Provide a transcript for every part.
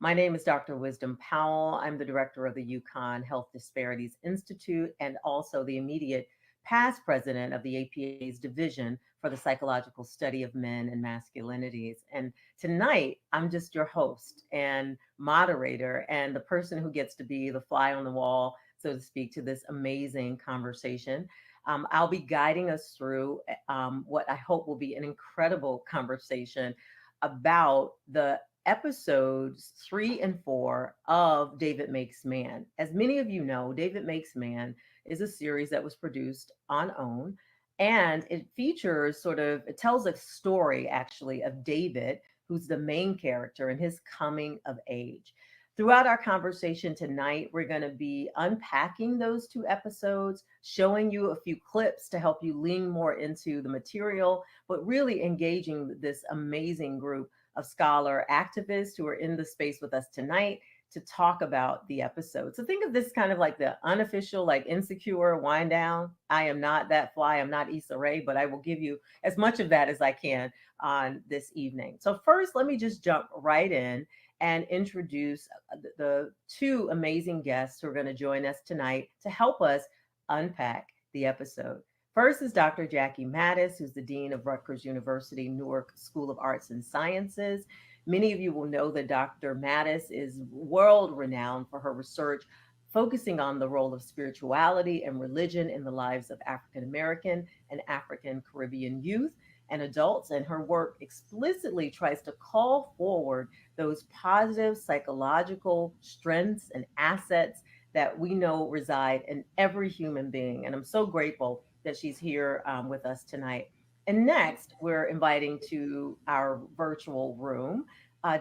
My name is Dr. Wizdom Powell. I'm the director of the UConn Health Disparities Institute and also the immediate past president of the APA's Division for the Psychological Study of Men and Masculinities. And tonight, I'm just your host and moderator and the person who gets to be the fly on the wall, so to speak, to this amazing conversation. I'll be guiding us through what I hope will be an incredible conversation about the episodes 3 and 4 of David Makes Man. As many of you know, David Makes Man is a series that was produced on OWN, and it features it tells a story actually of David, who's the main character, and his coming of age. Throughout our conversation tonight, we're going to be unpacking those 2 episodes, showing you a few clips to help you lean more into the material, but really engaging this amazing group of scholar activists who are in the space with us tonight to talk about the episode. So think of this kind of like the unofficial, like Insecure wind down. I am not that fly, I'm not Issa Rae, but I will give you as much of that as I can on this evening. So first, let me just jump right in and introduce the 2 amazing guests who are going to join us tonight to help us unpack the episode. First is Dr. Jackie Mattis, who's the Dean of Rutgers University Newark School of Arts and Sciences. Many of you will know that Dr. Mattis is world renowned for her research focusing on the role of spirituality and religion in the lives of African American and African Caribbean youth and adults, and her work explicitly tries to call forward those positive psychological strengths and assets that we know reside in every human being. And I'm so grateful that she's here with us tonight. And next, we're inviting to our virtual room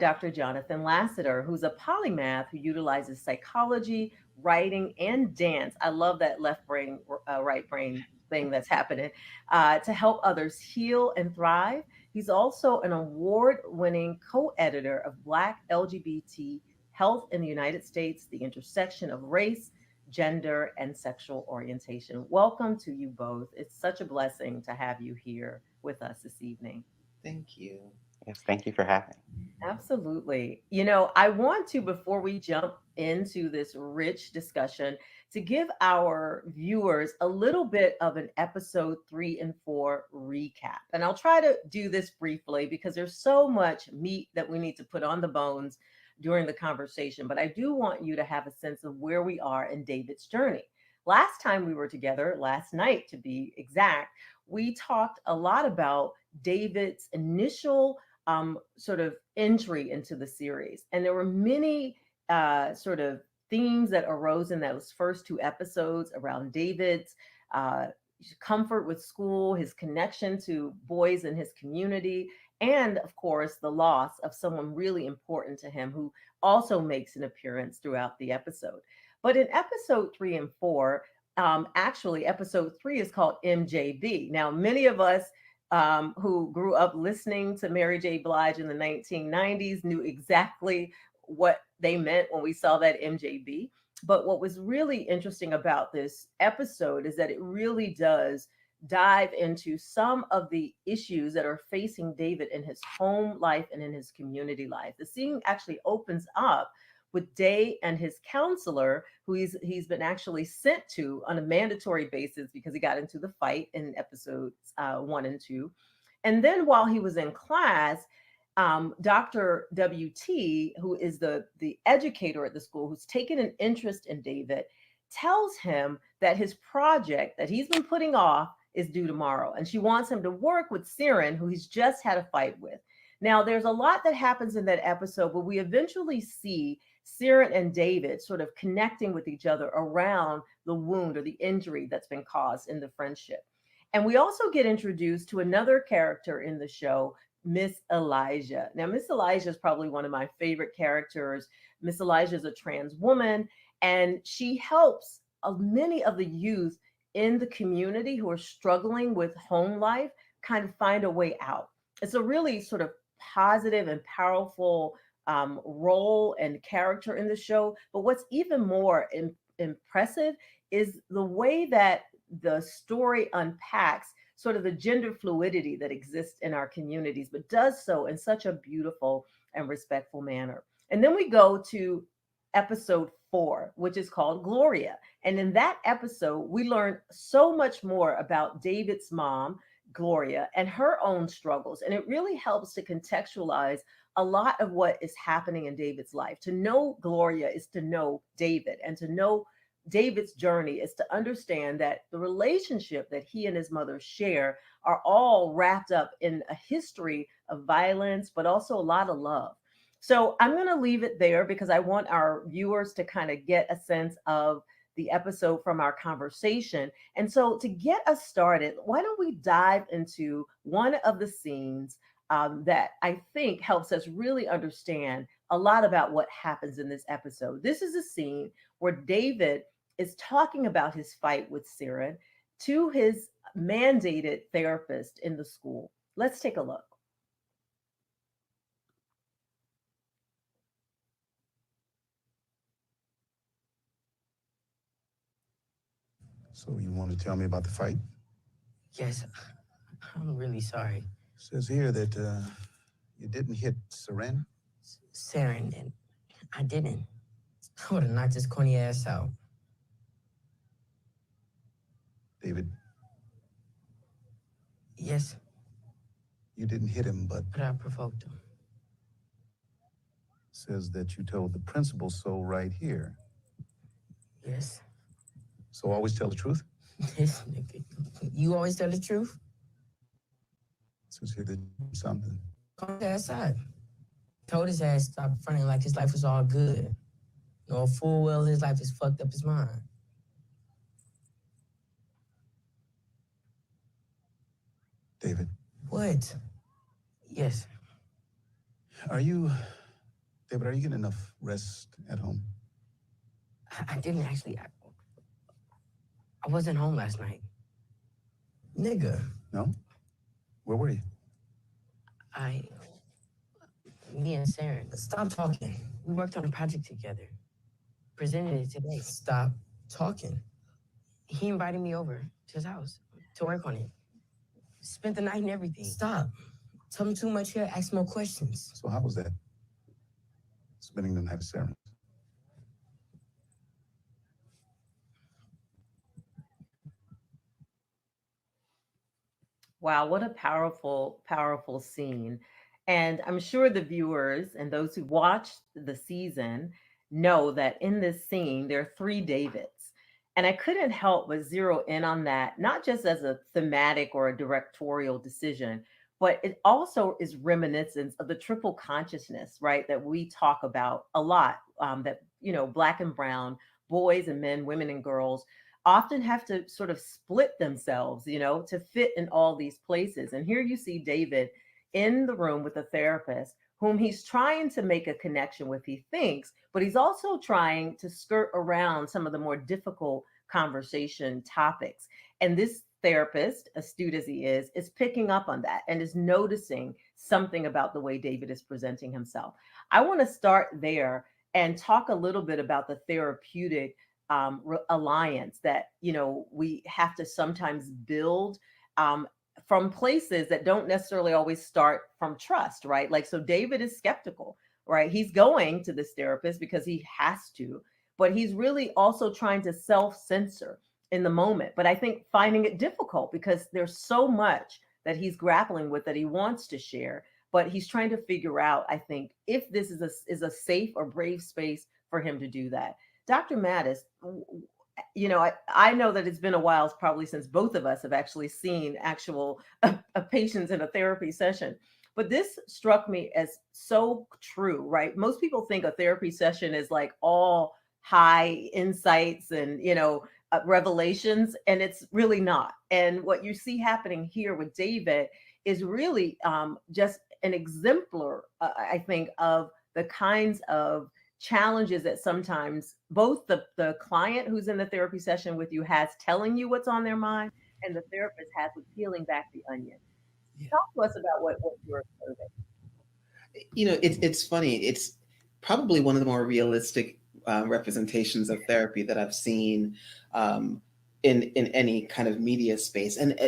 Dr. Jonathan Lasseter, who's a polymath who utilizes psychology, writing, and dance. I love that left brain, right brain thing that's happening to help others heal and thrive. He's also an award winning co editor of Black LGBT Health in the United States, the intersection of race, gender, and sexual orientation. Welcome to you both. It's such a blessing to have you here with us this evening. Thank you. Yes, thank you for having. Absolutely. You know, I want to, before we jump into this rich discussion, to give our viewers a little bit of an episode 3 and 4 recap. And I'll try to do this briefly because there's so much meat that we need to put on the bones during the conversation. But I do want you to have a sense of where we are in David's journey. Last time we were together, last night to be exact, we talked a lot about David's initial entry into the series. And there were many themes that arose in those first 2 episodes around David's uh, comfort with school, his connection to boys in his community, and of course, the loss of someone really important to him who also makes an appearance throughout the episode. But in episode 3 and 4, actually, episode 3 is called MJB. Now, many of us who grew up listening to Mary J. Blige in the 1990s knew exactly what they meant when we saw that MJB. But what was really interesting about this episode is that it really does dive into some of the issues that are facing David in his home life and in his community life. The scene actually opens up with Day and his counselor, who he's been actually sent to on a mandatory basis because he got into the fight in episodes 1 and 2. And then while he was in class, Dr. WT, who is the educator at the school, who's taken an interest in David, tells him that his project that he's been putting off is due tomorrow. And she wants him to work with Siren, who he's just had a fight with. Now, there's a lot that happens in that episode, but we eventually see Siren and David sort of connecting with each other around the wound or the injury that's been caused in the friendship. And we also get introduced to another character in the show, Miss Elijah. Now, Miss Elijah is probably one of my favorite characters. Miss Elijah is a trans woman, and she helps many of the youth in the community who are struggling with home life kind of find a way out. It's a really sort of positive and powerful role and character in the show. But what's even more impressive is the way that the story unpacks sort of the gender fluidity that exists in our communities, but does so in such a beautiful and respectful manner. And then we go to episode 4, which is called Gloria. And in that episode, we learn so much more about David's mom, Gloria, and her own struggles. And it really helps to contextualize a lot of what is happening in David's life. To know Gloria is to know David, and to know David's journey is to understand that the relationship that he and his mother share are all wrapped up in a history of violence, but also a lot of love. So I'm going to leave it there because I want our viewers to kind of get a sense of the episode from our conversation. And so to get us started, why don't we dive into one of the scenes that I think helps us really understand a lot about what happens in this episode. This is a scene where David is talking about his fight with Siren to his mandated therapist in the school. Let's take a look. So you want to tell me about the fight? Yes, I'm really sorry. It says here that you didn't hit Seren. Saren, and I didn't. I would have knocked his corny ass out. David, Yes, you didn't hit him, but but I provoked him. says that you told the principal so right here. Yes. So always tell the truth? This nigga. You always tell the truth? Says here that something. Calm his ass out. Told his ass stop fronting like his life was all good. Knowing full well his life is fucked up his mind. David, What? Yes. David, are you getting enough rest at home? I didn't actually. I wasn't home last night. Nigga. No? Where were you? Me and Saren, stop talking. We worked on a project together. Presented it today. Stop talking. He invited me over to his house to work on it. Spent the night and everything. Stop. Tell him too much here, ask more questions. So how was that? Spending the night with Sarah. Wow, what a powerful, powerful scene. And I'm sure the viewers and those who watched the season know that in this scene, there are 3 Davids. And I couldn't help but zero in on that, not just as a thematic or a directorial decision, but it also is reminiscence of the triple consciousness, right? That we talk about a lot, that, Black and brown boys and men, women and girls often have to sort of split themselves, to fit in all these places. And here you see David in the room with a therapist whom he's trying to make a connection with, he thinks, but he's also trying to skirt around some of the more difficult conversation topics. And this therapist, astute as he is picking up on that and is noticing something about the way David is presenting himself. I want to start there and talk a little bit about the therapeutic alliance that we have to sometimes build from places that don't necessarily always start from trust, right? Like, so David is skeptical, right? He's going to this therapist because he has to, but he's really also trying to self-censor in the moment. But I think finding it difficult because there's so much that he's grappling with that he wants to share, but he's trying to figure out, I think, if this is a safe or brave space for him to do that. Dr. Mattis, I know that it's been a while, probably since both of us have actually seen actual patients in a therapy session. But this struck me as so true, right? Most people think a therapy session is like all high insights and, revelations, and it's really not. And what you see happening here with David is really just an exemplar, I think, of the kinds of challenges that sometimes both the client who's in the therapy session with you has telling you what's on their mind, and the therapist has with peeling back the onion. Yeah. Talk to us about what you're observing. It's funny. It's probably one of the more realistic representations of therapy that I've seen in any kind of media space, and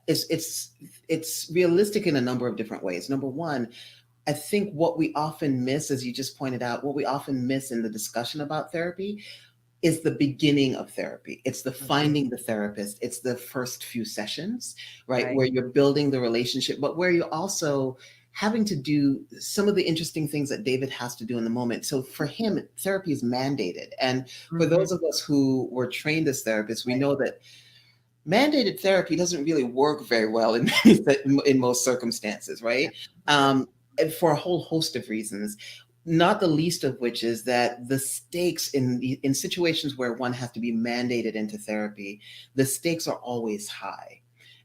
it's realistic in a number of different ways. Number one, I think what we often miss, as you just pointed out, what we often miss in the discussion about therapy is the beginning of therapy. It's the finding the therapist. It's the first few sessions, right? Right. Where you're building the relationship, but where you're also having to do some of the interesting things that David has to do in the moment. So for him, therapy is mandated. And for those of us who were trained as therapists, we know that mandated therapy doesn't really work very well in most circumstances, right? And for a whole host of reasons, not the least of which is that the stakes in situations where one has to be mandated into therapy, the stakes are always high.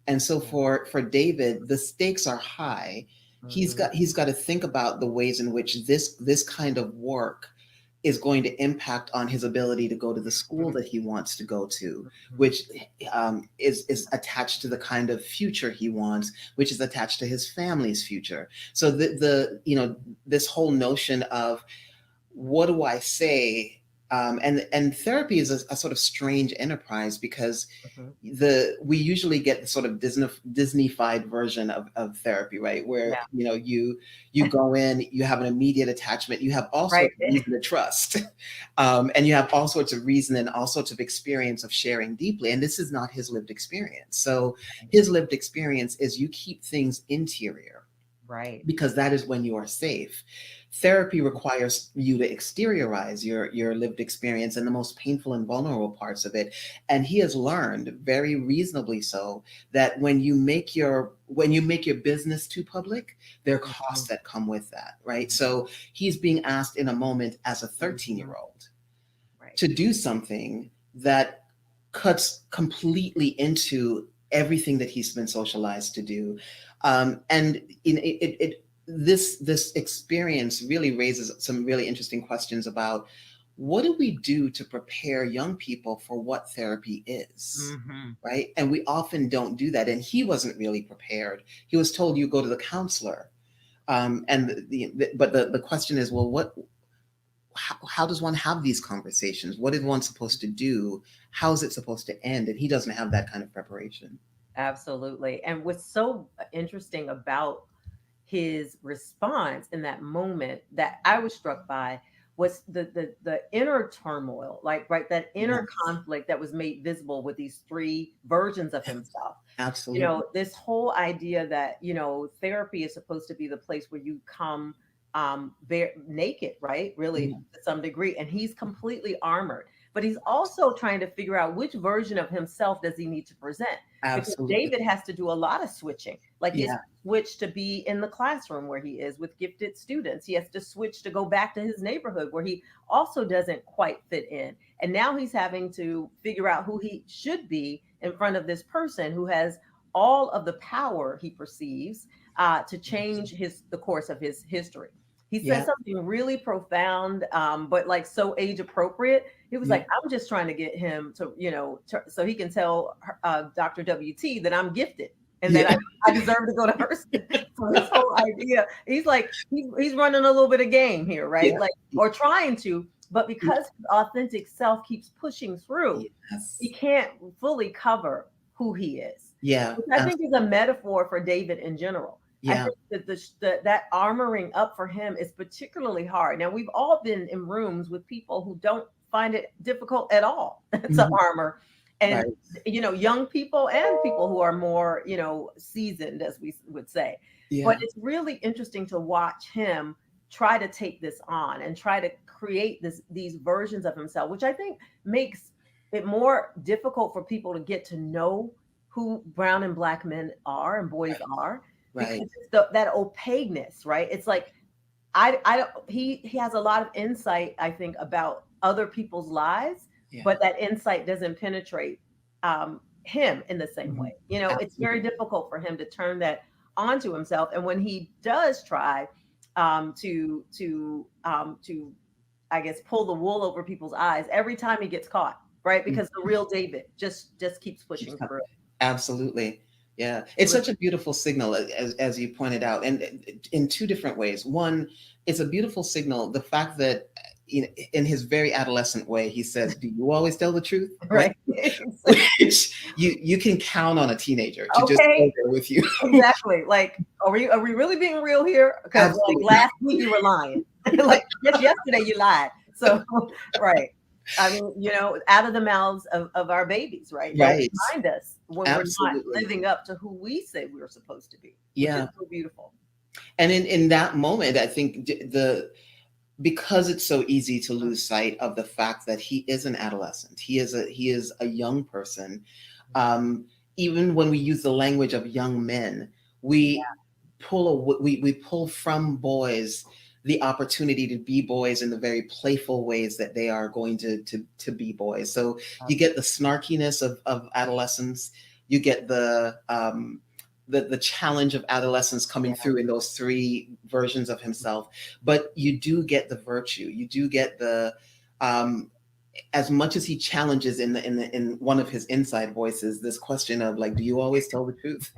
And so for David, the stakes are high. He's got to think about the ways in which this kind of work is going to impact on his ability to go to the school that he wants to go to, which is attached to the kind of future he wants, which is attached to his family's future. So this whole notion of what do I say? And therapy is a sort of strange enterprise because we usually get the sort of Disney-fied version of therapy, right? Where you go in, you have an immediate attachment, you have all sorts of reason to trust, and you have all sorts of reason and all sorts of experience of sharing deeply. And this is not his lived experience. So his lived experience is you keep things interior, right? Because that is when you are safe. Therapy requires you to exteriorize your lived experience and the most painful and vulnerable parts of it. And he has learned, very reasonably so, that when you make your business too public, there are costs that come with that, right? So he's being asked in a moment as a 13-year-old to do something that cuts completely into everything that he's been socialized to do. And this experience really raises some really interesting questions about what do we do to prepare young people for what therapy is, right? And we often don't do that. And he wasn't really prepared. He was told you go to the counselor. But the question is, well, how does one have these conversations? What is one supposed to do? How is it supposed to end? And he doesn't have that kind of preparation. Absolutely. And what's so interesting about his response in that moment that I was struck by was the inner turmoil, like that inner conflict that was made visible with these three versions of himself. Absolutely. This whole idea that therapy is supposed to be the place where you come bare naked, right? Really, to some degree, and he's completely armored. But he's also trying to figure out which version of himself does he need to present. Absolutely. Because David has to do a lot of switching. Like he's switched to be in the classroom where he is with gifted students. He has to switch to go back to his neighborhood where he also doesn't quite fit in. And now he's having to figure out who he should be in front of this person who has all of the power he perceives to change the course of his history. He said something really profound, but like so age appropriate. He was like, I'm just trying to get him to, so he can tell Dr. WT that I'm gifted and that I deserve to go to her. So this whole idea, he's like, he's running a little bit of game here, right? Like, or trying to, but because his authentic self keeps pushing through, he can't fully cover who he is. Yeah. Which I think is a metaphor for David in general. Yeah. I think that armoring up for him is particularly hard. Now, we've all been in rooms with people who don't find it difficult at all to armor. And, young people and people who are more, seasoned, as we would say. Yeah. But it's really interesting to watch him try to take this on and try to create these versions of himself, which I think makes it more difficult for people to get to know who brown and black men are and boys are. Because it's that opaqueness, right? It's like he has a lot of insight, I think, about other people's lives, but that insight doesn't penetrate him in the same way. It's very difficult for him to turn that onto himself. And when he does try to I guess pull the wool over people's eyes, every time he gets caught, right? Because the real David just keeps pushing through. Absolutely. Yeah, it's such a beautiful signal, as you pointed out, and in two different ways. One, it's a beautiful signal, the fact that in his very adolescent way, he says, "Do you always tell the truth?" Right. Which you can count on a teenager to just Okay. go there with you. Exactly. Like, are we really being real here? Because like Absolutely. last week you were lying. Like just yesterday you lied. So right. I mean, out of the mouths of our babies, right? They'll Right. remind us when we're not Absolutely. living up to who we say we were supposed to be. Which Yeah. is so beautiful. And in that moment, I think because it's so easy to lose sight of the fact that he is an adolescent, he is a young person. Even when we use the language of young men, we pull from boys the opportunity to be boys in the very playful ways that they are going to be boys. So you get the snarkiness of adolescence, you get the challenge of adolescence coming through in those three versions of himself, but you do get the virtue, you do get the as much as he challenges in one of his inside voices this question of like, do you always tell the truth?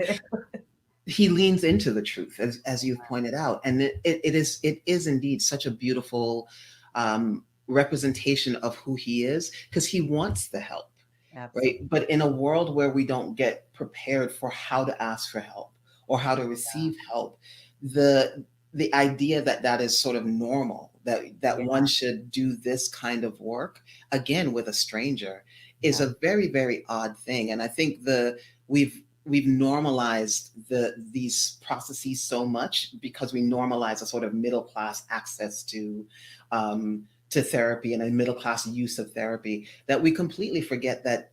He leans into the truth, as you've pointed out, and it is indeed such a beautiful representation of who he is, because he wants the help. Absolutely. Right. But in a world where we don't get prepared for how to ask for help or how to receive help, the idea that is sort of normal, that one should do this kind of work again with a stranger is a very, very odd thing. And I think we've normalized these processes so much because we normalize a sort of middle class access to therapy and a middle class use of therapy, that we completely forget that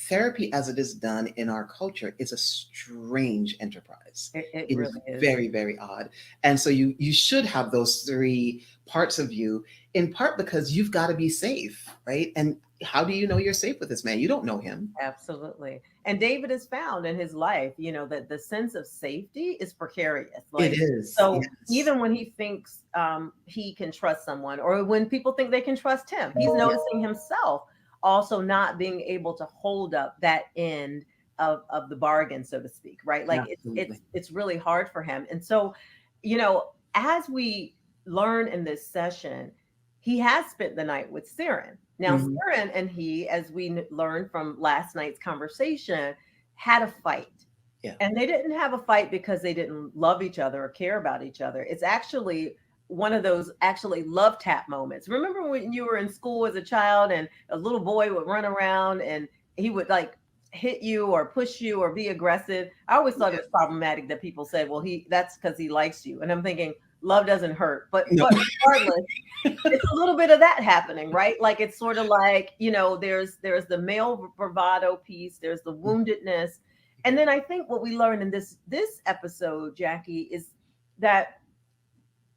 therapy as it is done in our culture is a strange enterprise. It really is very, very odd. And so you should have those three parts of you, in part because you've got to be safe, right? And how do you know you're safe with this man? You don't know him. Absolutely. And David has found in his life, that the sense of safety is precarious. Like, it is. So even when he thinks he can trust someone, or when people think they can trust him, he's noticing himself also not being able to hold up that end of the bargain, so to speak, right? Like it's really hard for him. And so, as we learn in this session, he has spent the night with Siren. Now, Siren and he, as we learned from last night's conversation, had a fight. Yeah. And they didn't have a fight because they didn't love each other or care about each other. It's actually one of those love tap moments. Remember when you were in school as a child and a little boy would run around and he would like hit you or push you or be aggressive? I always thought it was problematic that people said, well, that's because he likes you. And I'm thinking, love doesn't hurt, but regardless, it's a little bit of that happening, right? Like it's sort of like, there's the male bravado piece, there's the woundedness. And then I think what we learned in this episode, Jackie, is that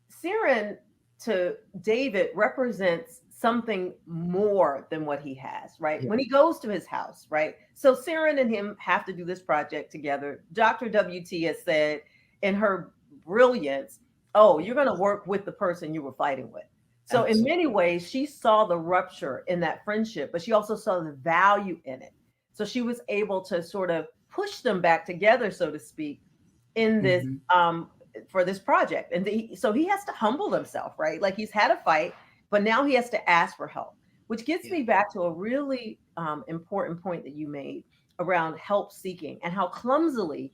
Siren to David represents something more than what he has, right? Yeah. When he goes to his house, right? So Siren and him have to do this project together. Dr. WT has said in her brilliance, oh, you're going to work with the person you were fighting with. So in many ways, she saw the rupture in that friendship, but she also saw the value in it. So she was able to sort of push them back together, so to speak, in this for this project. And so he has to humble himself, right? Like he's had a fight, but now he has to ask for help, which gets me back to a really important point that you made around help seeking and how clumsily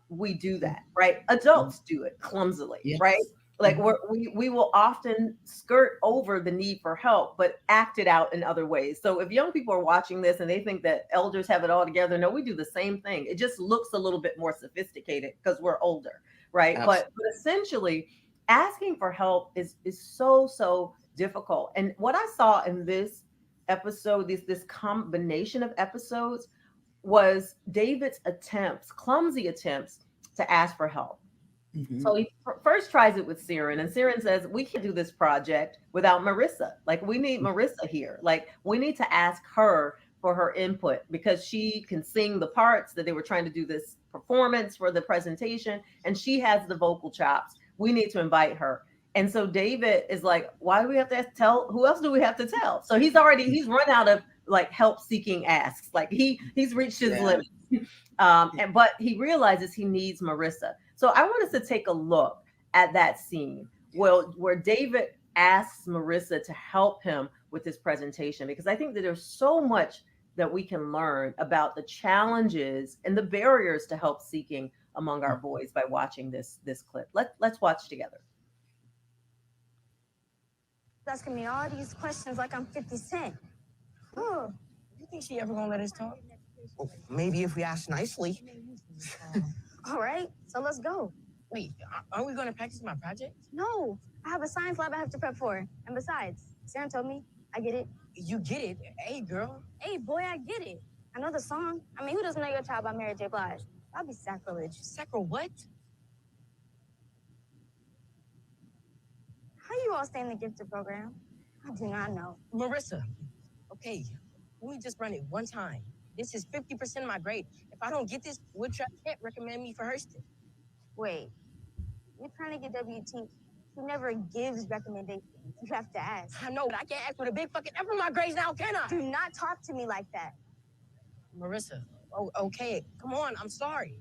we do that, right? Adults do it clumsily, right? Like we will often skirt over the need for help, but act it out in other ways. So if young people are watching this and they think that elders have it all together, no, we do the same thing. It just looks a little bit more sophisticated because we're older, right? But essentially, asking for help is so difficult. And what I saw in this episode, this combination of episodes, was David's clumsy attempts to ask for help. So he first tries it with Siren, and Siren says, we can't do this project without Marissa. Like, we need Marissa here. Like, we need to ask her for her input because she can sing the parts that they were trying to do this performance for the presentation, and she has the vocal chops. We need to invite her. And so David is like, why do we have to tell? Who else do we have to tell? So he's run out of like help seeking asks. Like he's reached his limit. But he realizes he needs Marissa. So I want us to take a look at that scene where David asks Marissa to help him with this presentation, because I think that there's so much that we can learn about the challenges and the barriers to help seeking among our boys by watching this clip. Let's watch together. Asking me all these questions like I'm 50 Cent. Oh, You think she ever gonna let us talk? Well, maybe if we ask nicely. all right, so let's go. Wait, aren't we gonna practice my project? No, I have a science lab I have to prep for. And besides, Sam told me, I get it. You get it. Hey, girl. Hey, boy, I get it. I know the song. I mean, who doesn't know your child by Mary J. Blige? That'd be sacrilege. Sacro what? How you all stay in the gifted program? I do not know. Marissa, okay, let me just run it one time. This is 50% of my grade. If I don't get this, Woodtrap can't recommend me for Hurston. Wait, you're trying to get WT. He never gives recommendations. You have to ask. I know, but I can't ask for the big fucking F for my grades now, can I? Do not talk to me like that. Marissa, okay, come on, I'm sorry.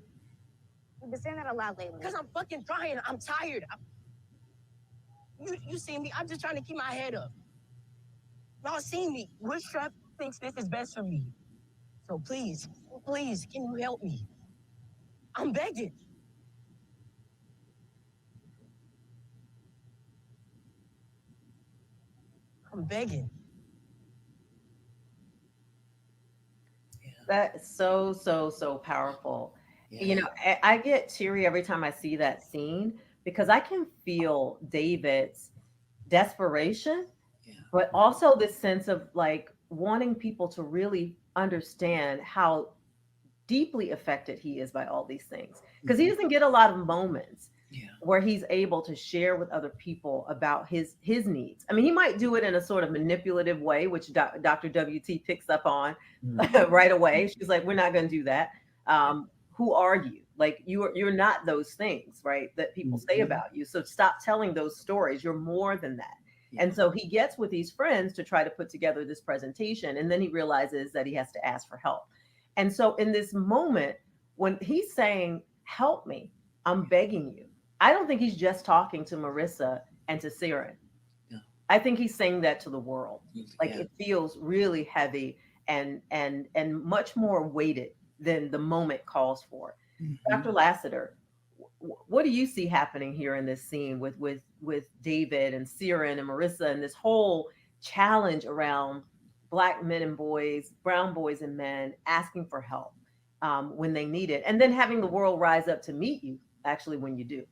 You've been saying that a lot lately. Because I'm fucking trying, I'm tired. You see me, I'm just trying to keep my head up. Y'all see me, Woodtrap thinks this is best for me. So please, can you help me? I'm begging. I'm begging. That's so powerful. Yeah. You know, I get teary every time I see that scene, because I can feel David's desperation, Yeah. but also this sense of like wanting people to really understand how deeply affected he is by all these things, because he doesn't get a lot of moments Yeah. where he's able to share with other people about his needs. I mean, he might do it in a sort of manipulative way, which Dr. WT picks up on right away. She's like, "We're not going to do that. Who are you? Like, you're not those things, right? That people say about you. So stop telling those stories. You're more than that." Yeah. And so he gets with these friends to try to put together this presentation, and then he realizes that he has to ask for help. And so in this moment, when he's saying, "Help me, I'm begging you," I don't think he's just talking to Marissa and to Siren. Yeah. I think he's saying that to the world. Like, Yeah. it feels really heavy and much more weighted than the moment calls for. Dr. Lassiter, what do you see happening here in this scene with David and Siren and Marissa and this whole challenge around Black men and boys, brown boys and men asking for help when they need it, and then having the world rise up to meet you actually when you do?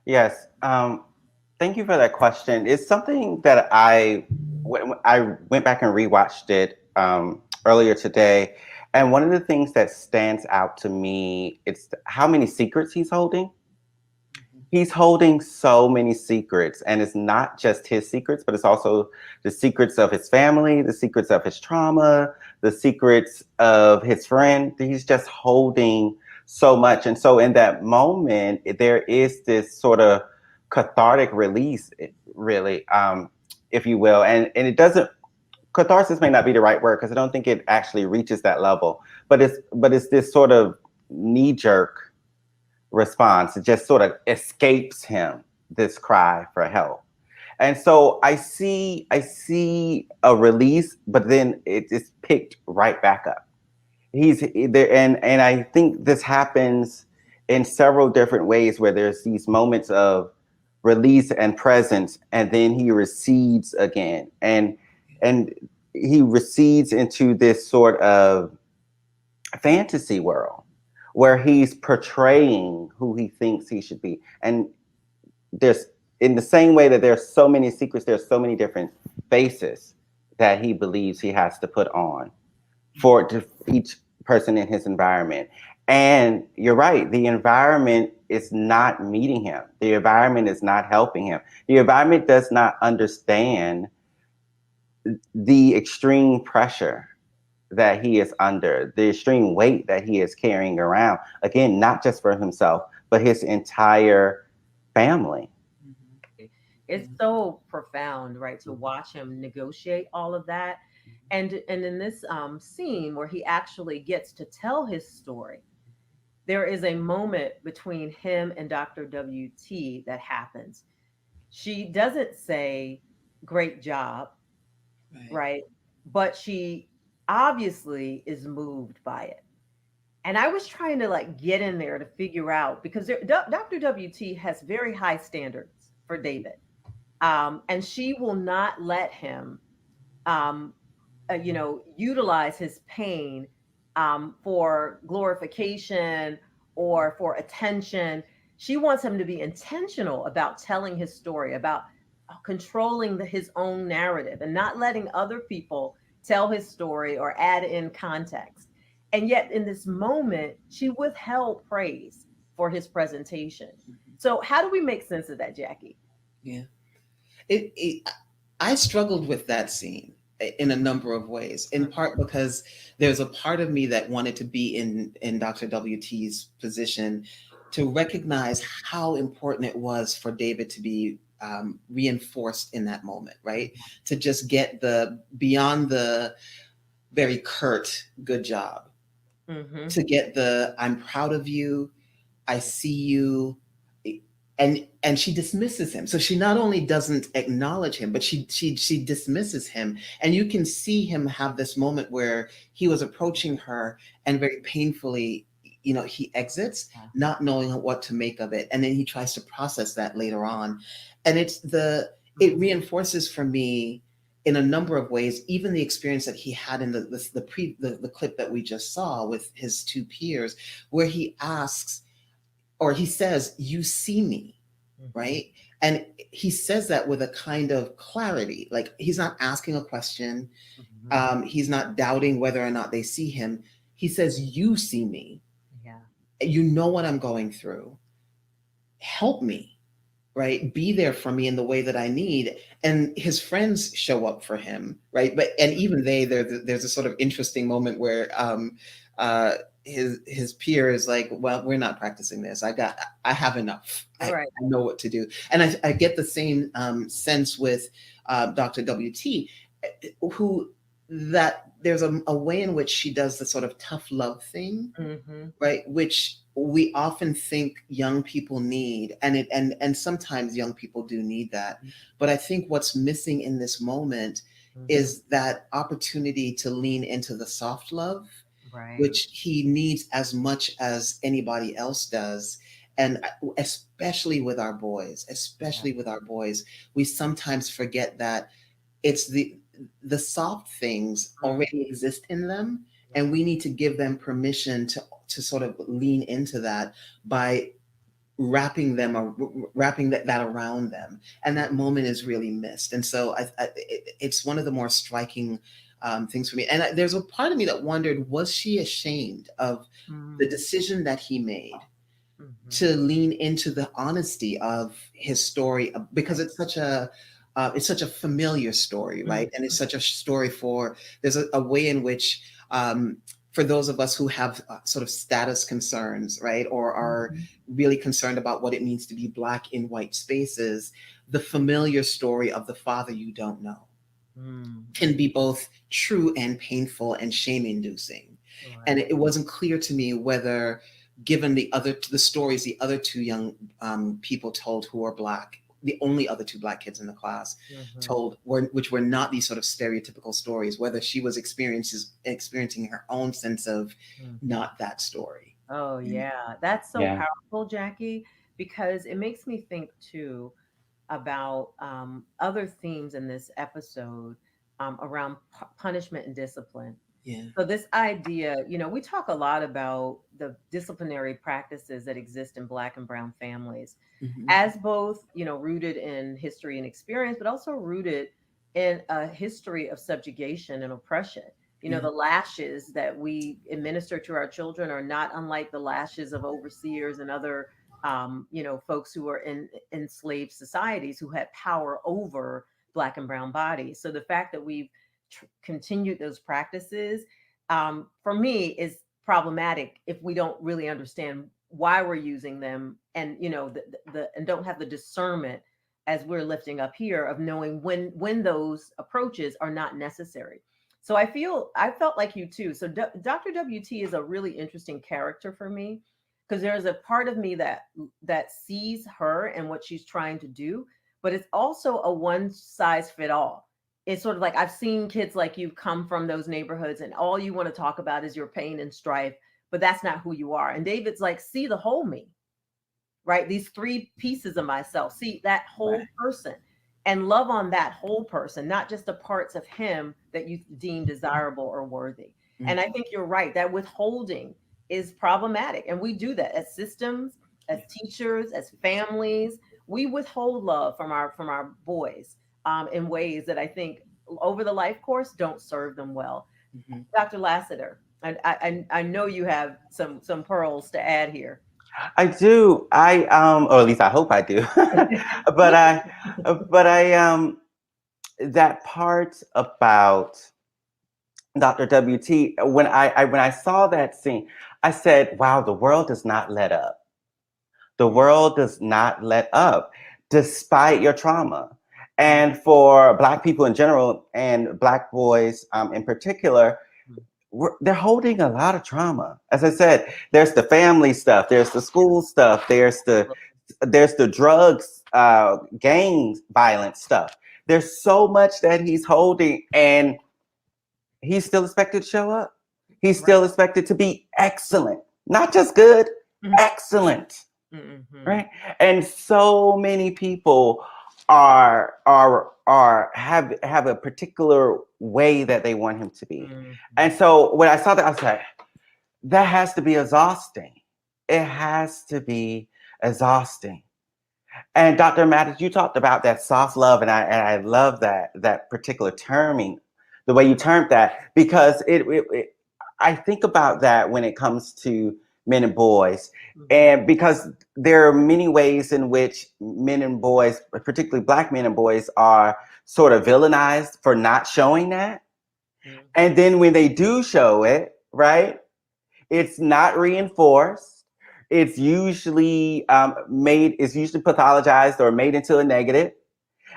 Yes. Thank you for that question. It's something that when I went back and rewatched it earlier today, and one of the things that stands out to me is how many secrets he's holding. He's holding so many secrets, and it's not just his secrets, but it's also the secrets of his family, the secrets of his trauma, the secrets of his friend. He's just holding so much. And so in that moment, there is this sort of cathartic release, really, if you will. And it doesn't, catharsis may not be the right word, because I don't think it actually reaches that level, but it's this sort of knee-jerk response. It just sort of escapes him, this cry for help. And so I see a release, but then it's picked right back up. He's there, and I think this happens in several different ways, where there's these moments of release and presence, and then he recedes again, and he recedes into this sort of fantasy world where he's portraying who he thinks he should be. And there's, in the same way that there's so many secrets, there's so many different faces that he believes he has to put on for each person in his environment. And you're right, the environment is not meeting him. The environment is not helping him. The environment does not understand the extreme pressure that he is under, the extreme weight that he is carrying around. Again, not just for himself, but his entire family. It's so profound, right, to watch him negotiate all of that. And in this scene where he actually gets to tell his story, there is a moment between him and Dr. WT that happens. She doesn't say, great job, Right. right? But she obviously is moved by it. And I was trying to like get in there to figure out because Dr. WT has very high standards for David. And she will not let him um, utilize his pain for glorification or for attention. She wants him to be intentional about telling his story, about controlling his own narrative and not letting other people tell his story or add in context. And yet, in this moment, she withheld praise for his presentation. So, how do we make sense of that, Jackie? Yeah. I struggled with that scene in a number of ways, in part because there's a part of me that wanted to be in Dr. WT's position to recognize how important it was for David to be reinforced in that moment, right? To just get beyond the very curt good job, to get I'm proud of you, I see you, and she dismisses him. So she not only doesn't acknowledge him, but she dismisses him. And you can see him have this moment where he was approaching her and very painfully, he exits, not knowing what to make of it. And then he tries to process that later on. And it reinforces for me in a number of ways, even the experience that he had in the clip that we just saw with his two peers, where he asks, or he says, you see me, right? And he says that with a kind of clarity, like he's not asking a question. He's not doubting whether or not they see him. He says, you see me. Yeah. You know what I'm going through. Help me, right? Be there for me in the way that I need. And his friends show up for him, right? And even there's a sort of interesting moment where his peer is like, well, we're not practicing this. I have enough. I know what to do. And I get the same sense with Dr. WT, who that there's a way in which she does the sort of tough love thing, right? Which we often think young people need, and sometimes young people do need that. But I think what's missing in this moment is that opportunity to lean into the soft love, which he needs as much as anybody else does. And especially with our boys, we sometimes forget that it's the soft things already exist in them, and we need to give them permission to sort of lean into that by wrapping that around them. And that moment is really missed. And so it's one of the more striking things for me. And there's a part of me that wondered, was she ashamed of the decision that he made to lean into the honesty of his story? Because it's such a familiar story, right? And it's such a story there's a way in which for those of us who have sort of status concerns, right, or are really concerned about what it means to be Black in white spaces, the familiar story of the father you don't know can be both true and painful and shame-inducing. And it wasn't clear to me whether, given the stories the other two young people told who are Black, the only other two Black kids in the class told, which were not these sort of stereotypical stories, whether she was experiencing her own sense of not that story. Oh, yeah. That's so powerful, Jackie, because it makes me think too about other themes in this episode around punishment and discipline. Yeah. So this idea, we talk a lot about the disciplinary practices that exist in Black and Brown families as both, rooted in history and experience, but also rooted in a history of subjugation and oppression. The lashes that we administer to our children are not unlike the lashes of overseers and other, folks who are in enslaved societies who had power over Black and Brown bodies. So the fact that we've continued those practices, for me, is problematic if we don't really understand why we're using them, and and don't have the discernment, as we're lifting up here, of knowing when those approaches are not necessary. So I felt like you too. So Dr. WT is a really interesting character for me, because there's a part of me that sees her and what she's trying to do, but there's a part of me that also feels like she's being manipulated. And I think that but it's also a one size fit all. It's sort of like I've seen kids like you come from those neighborhoods and all you want to talk about is your pain and strife, but that's not who you are. And David's like, see the whole me, right? These three pieces of myself, see that whole person and love on that whole person, not just the parts of him that you deem desirable or worthy. And I think you're right, that withholding is problematic. And we do that as systems, as teachers, as families. We withhold love from our boys in ways that I think over the life course don't serve them well. Dr. Lassiter, I know you have some pearls to add here. I do. Or at least I hope I do. but I, that part about Dr. WT, when I saw that scene, I said, wow, the world does not let up. The world does not let up despite your trauma. And for Black people in general and Black boys in particular, they're holding a lot of trauma. As I said, there's the family stuff, there's the school stuff, there's the drugs, gang violence stuff. There's so much that he's holding, and he's still expected to show up. He's still expected to be excellent, not just good, excellent. Right? And so many people have a particular way that they want him to be. And so when I saw that, I was like, that has to be exhausting. It has to be exhausting. And Dr. Mattis, you talked about that soft love, and I love that particular terming, the way you termed that, because I think about that when it comes to men and boys, and because there are many ways in which men and boys, particularly Black men and boys, are sort of villainized for not showing that. And then when they do show it, right, it's not reinforced. It's usually it's usually pathologized or made into a negative.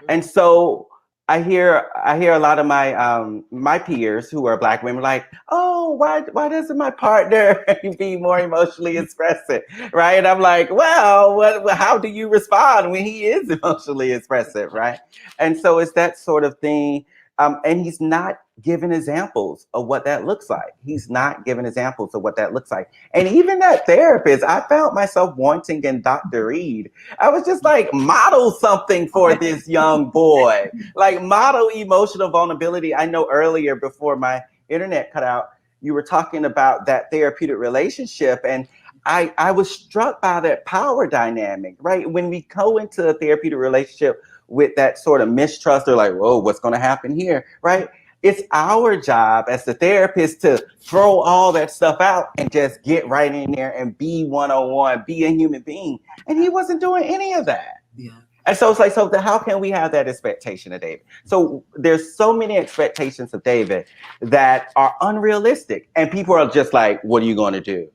And so I hear a lot of my peers who are Black women like, oh, why doesn't my partner be more emotionally expressive, right? And I'm like, well, how do you respond when he is emotionally expressive, right? And so it's that sort of thing. And he's not giving examples of what that looks like. He's not giving examples of what that looks like. And even that therapist, I found myself wanting in Dr. Reed. I was just like, model something for this young boy. Like, model emotional vulnerability. I know earlier, before my internet cut out, you were talking about that therapeutic relationship. And I was struck by that power dynamic, right? When we go into a therapeutic relationship with that sort of mistrust, or like, whoa, what's going to happen here, right? It's our job as the therapist to throw all that stuff out and just get right in there and be 101, be a human being. And he wasn't doing any of that. Yeah. And so it's like, so how can we have that expectation of David? So there's so many expectations of David that are unrealistic. And people are just like, what are you going to do?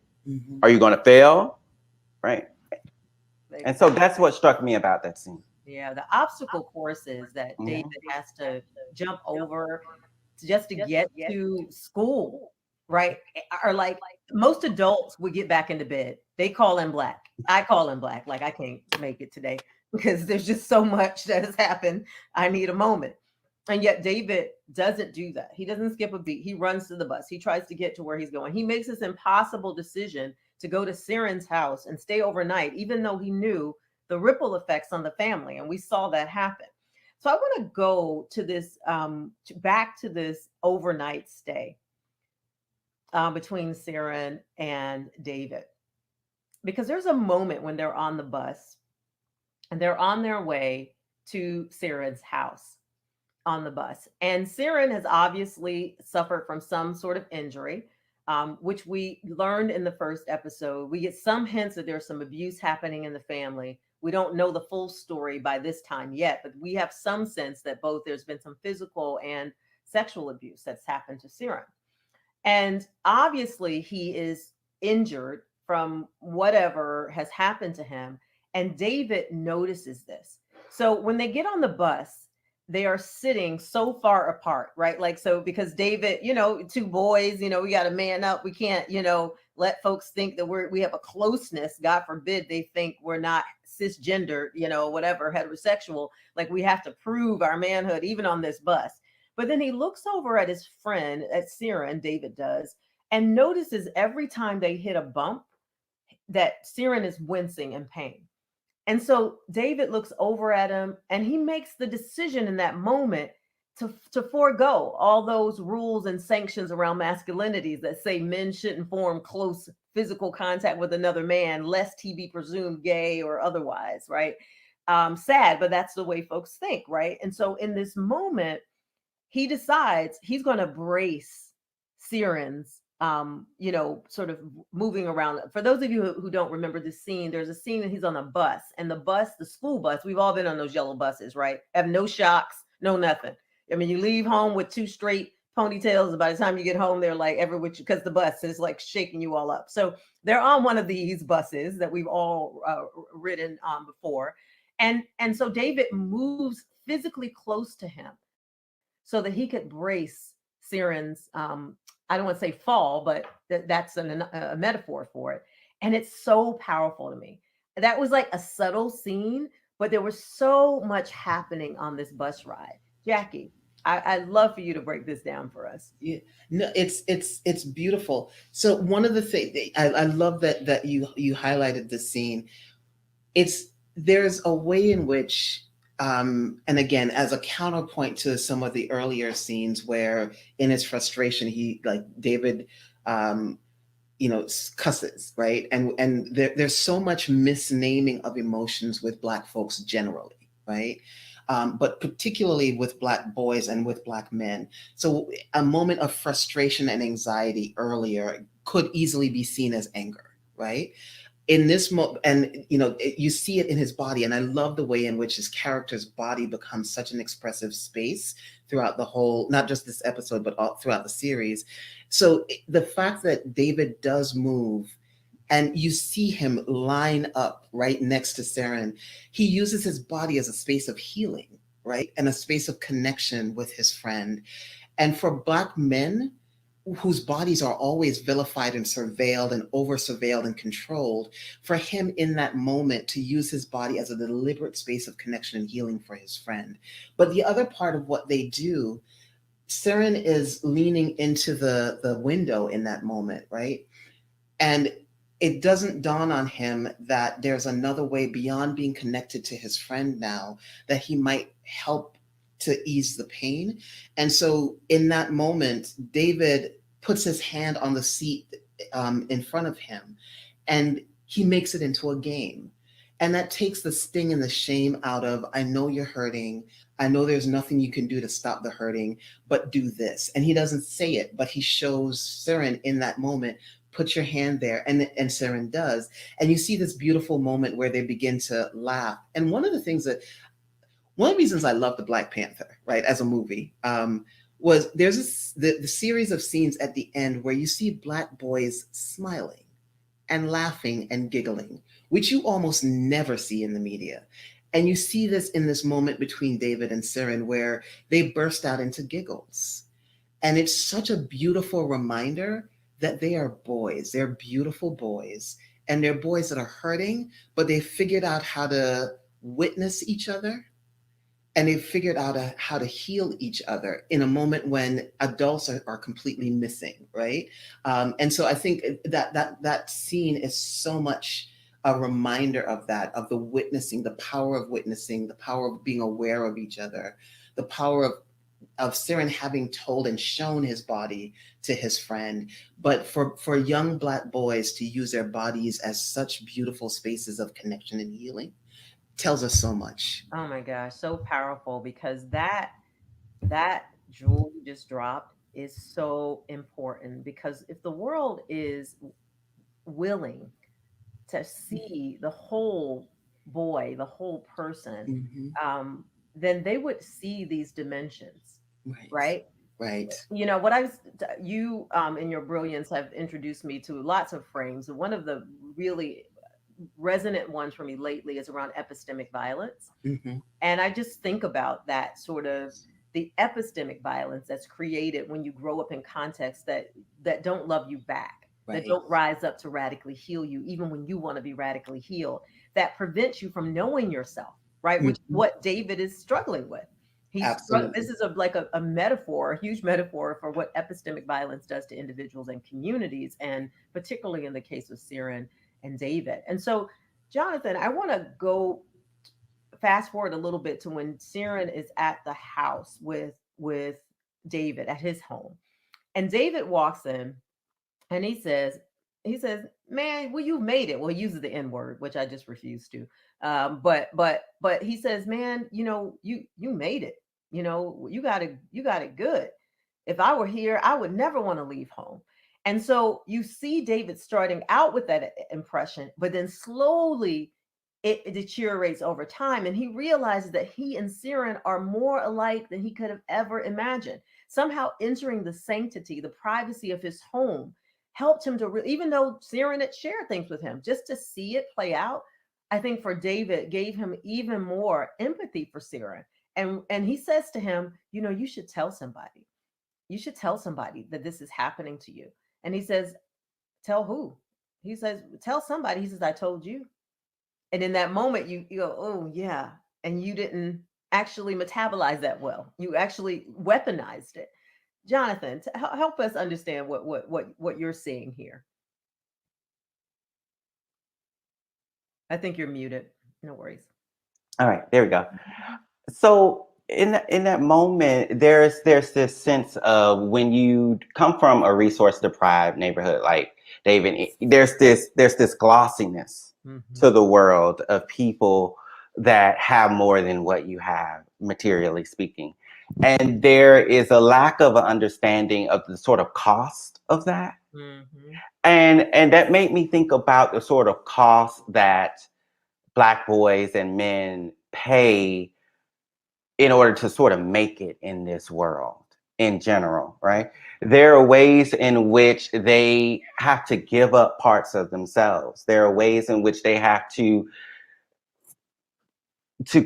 Are you going to fail? Right. And so that's what struck me about that scene. Yeah, the obstacle courses that David has to jump over just to get to school, right? Are like most adults would get back into bed. They call in Black. I call in Black. Like, I can't make it today because there's just so much that has happened. I need a moment. And yet David doesn't do that. He doesn't skip a beat. He runs to the bus. He tries to get to where he's going. He makes this impossible decision to go to Siren's house and stay overnight, even though he knew the ripple effects on the family. And we saw that happen. So I want to go to this, back to this overnight stay between Siren and David, because there's a moment when they're on the bus and they're on their way to Siren's house on the bus. And Siren has obviously suffered from some sort of injury, which we learned in the first episode. We get some hints that there's some abuse happening in the family. We don't know the full story by this time yet, but we have some sense that both there's been some physical and sexual abuse that's happened to Siren. And obviously he is injured from whatever has happened to him. And David notices this. So when they get on the bus, they are sitting so far apart, right? Like, so because David, two boys, we got to man up. We can't, let folks think that we have a closeness. God forbid they think we're not cisgender, whatever, heterosexual. Like, we have to prove our manhood, even on this bus. But then he looks over at his friend, at Siren, David does, and notices every time they hit a bump that Siren is wincing in pain. And so David looks over at him and he makes the decision in that moment to forego all those rules and sanctions around masculinities that say men shouldn't form close physical contact with another man, lest he be presumed gay or otherwise, right? Sad, but that's the way folks think, right? And so in this moment, he decides he's going to brace Siren's sort of moving around. For those of you who don't remember the scene, there's a scene that he's on a bus, and the school bus, we've all been on those yellow buses, right? Have no shocks, no nothing. I mean, you leave home with two straight ponytails, and by the time you get home, they're like everywhere, because the bus is like shaking you all up. So they're on one of these buses that we've all ridden on before. And so David moves physically close to him so that he could brace Siren's, I don't want to say fall, but that's a metaphor for it. And it's so powerful to me. That was like a subtle scene, but there was so much happening on this bus ride. Jackie, I'd love for you to break this down for us. Yeah, no, it's beautiful. So one of the things I love that you highlighted the scene. There's a way in which, and again, as a counterpoint to some of the earlier scenes where in his frustration, David, cusses, right? And there's so much misnaming of emotions with Black folks generally, right? But particularly with Black boys and with Black men. So a moment of frustration and anxiety earlier could easily be seen as anger, right? In this moment, and you see it in his body, and I love the way in which his character's body becomes such an expressive space throughout the whole, not just this episode, but all throughout the series. So the fact that David does move, and you see him line up right next to Saren, he uses his body as a space of healing, right, and a space of connection with his friend. And for Black men, whose bodies are always vilified and surveilled and over surveilled and controlled, for him in that moment to use his body as a deliberate space of connection and healing for his friend. But the other part of what they do, Saren is leaning into the window in that moment, right? And it doesn't dawn on him that there's another way beyond being connected to his friend now, that he might help to ease the pain. And so in that moment, David puts his hand on the seat in front of him, and he makes it into a game. And that takes the sting and the shame out of, I know you're hurting. I know there's nothing you can do to stop the hurting, but do this. And he doesn't say it, but he shows Saren in that moment, put your hand there. And Saren does. And you see this beautiful moment where they begin to laugh. And one of the reasons I love the Black Panther, right, as a movie, was there's the series of scenes at the end where you see Black boys smiling and laughing and giggling, which you almost never see in the media. And you see this in this moment between David and Saren where they burst out into giggles. And it's such a beautiful reminder that they are boys. They're beautiful boys. And they're boys that are hurting, but they figured out how to witness each other. And they figured out how to heal each other in a moment when adults are completely missing, right? And so I think that scene is so much a reminder of that, of the witnessing, the power of being aware of each other, the power of Saren having told and shown his body to his friend, but for young Black boys to use their bodies as such beautiful spaces of connection and healing tells us so much. Oh my gosh, so powerful, because that jewel you just dropped is so important, because if the world is willing to see the whole boy, the whole person, Mm-hmm. then they would see these dimensions, Right. right? Right. What you in your brilliance have introduced me to lots of frames. One of the really resonant ones for me lately is around epistemic violence. Mhm. And I just think about that sort of the epistemic violence that's created when you grow up in contexts that don't love you back, that Right. don't rise up to radically heal you, even when you want to be radically healed, that prevents you from knowing yourself, right? Which is Mhm. what David is struggling with. This Absolutely. is a metaphor, a huge metaphor for what epistemic violence does to individuals and communities, and particularly in the case of Siren and David. And so, Jonathan, I want to go fast forward a little bit to when Siren is at the house with David at his home. And David walks in and he says, "Man, well, you made it." Well, he uses the N word, which I just refuse to. But he says, "Man, you made it. You got it good. If I were here, I would never want to leave home." And so you see David starting out with that impression, but then slowly it deteriorates over time. And he realizes that he and Siren are more alike than he could have ever imagined. Somehow entering the sanctity, the privacy of his home helped him to, even though Siren had shared things with him, just to see it play out, I think for David gave him even more empathy for Siren. And he says to him, you should tell somebody. You should tell somebody that this is happening to you. And he says, "Tell who?" He says, "Tell somebody." He says, "I told you." And in that moment, you go, "Oh yeah," and you didn't actually metabolize that well. You actually weaponized it. Jonathan, help us understand what you're seeing here. I think you're muted. No worries. All right, there we go. So in that moment, there's this sense of when you come from a resource deprived neighborhood like David, there's this glossiness Mm-hmm. to the world of people that have more than what you have, materially speaking. And there is a lack of an understanding of the sort of cost of that. Mm-hmm. And that made me think about the sort of cost that Black boys and men pay in order to sort of make it in this world in general, right? There are ways in which they have to give up parts of themselves. There are ways in which they have to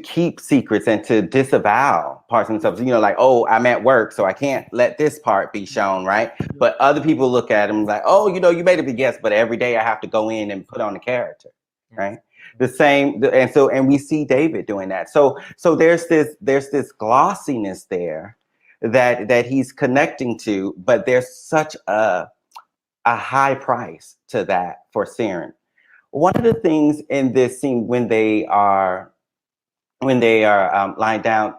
keep secrets and to disavow parts of themselves. Like, oh, I'm at work, so I can't let this part be shown, right? But other people look at them like, oh, you made it a guess, but every day I have to go in and put on a character, right? The same, and we see David doing that. So there's this glossiness there that he's connecting to, but there's such a high price to that for Siren. One of the things in this scene when they are lying down,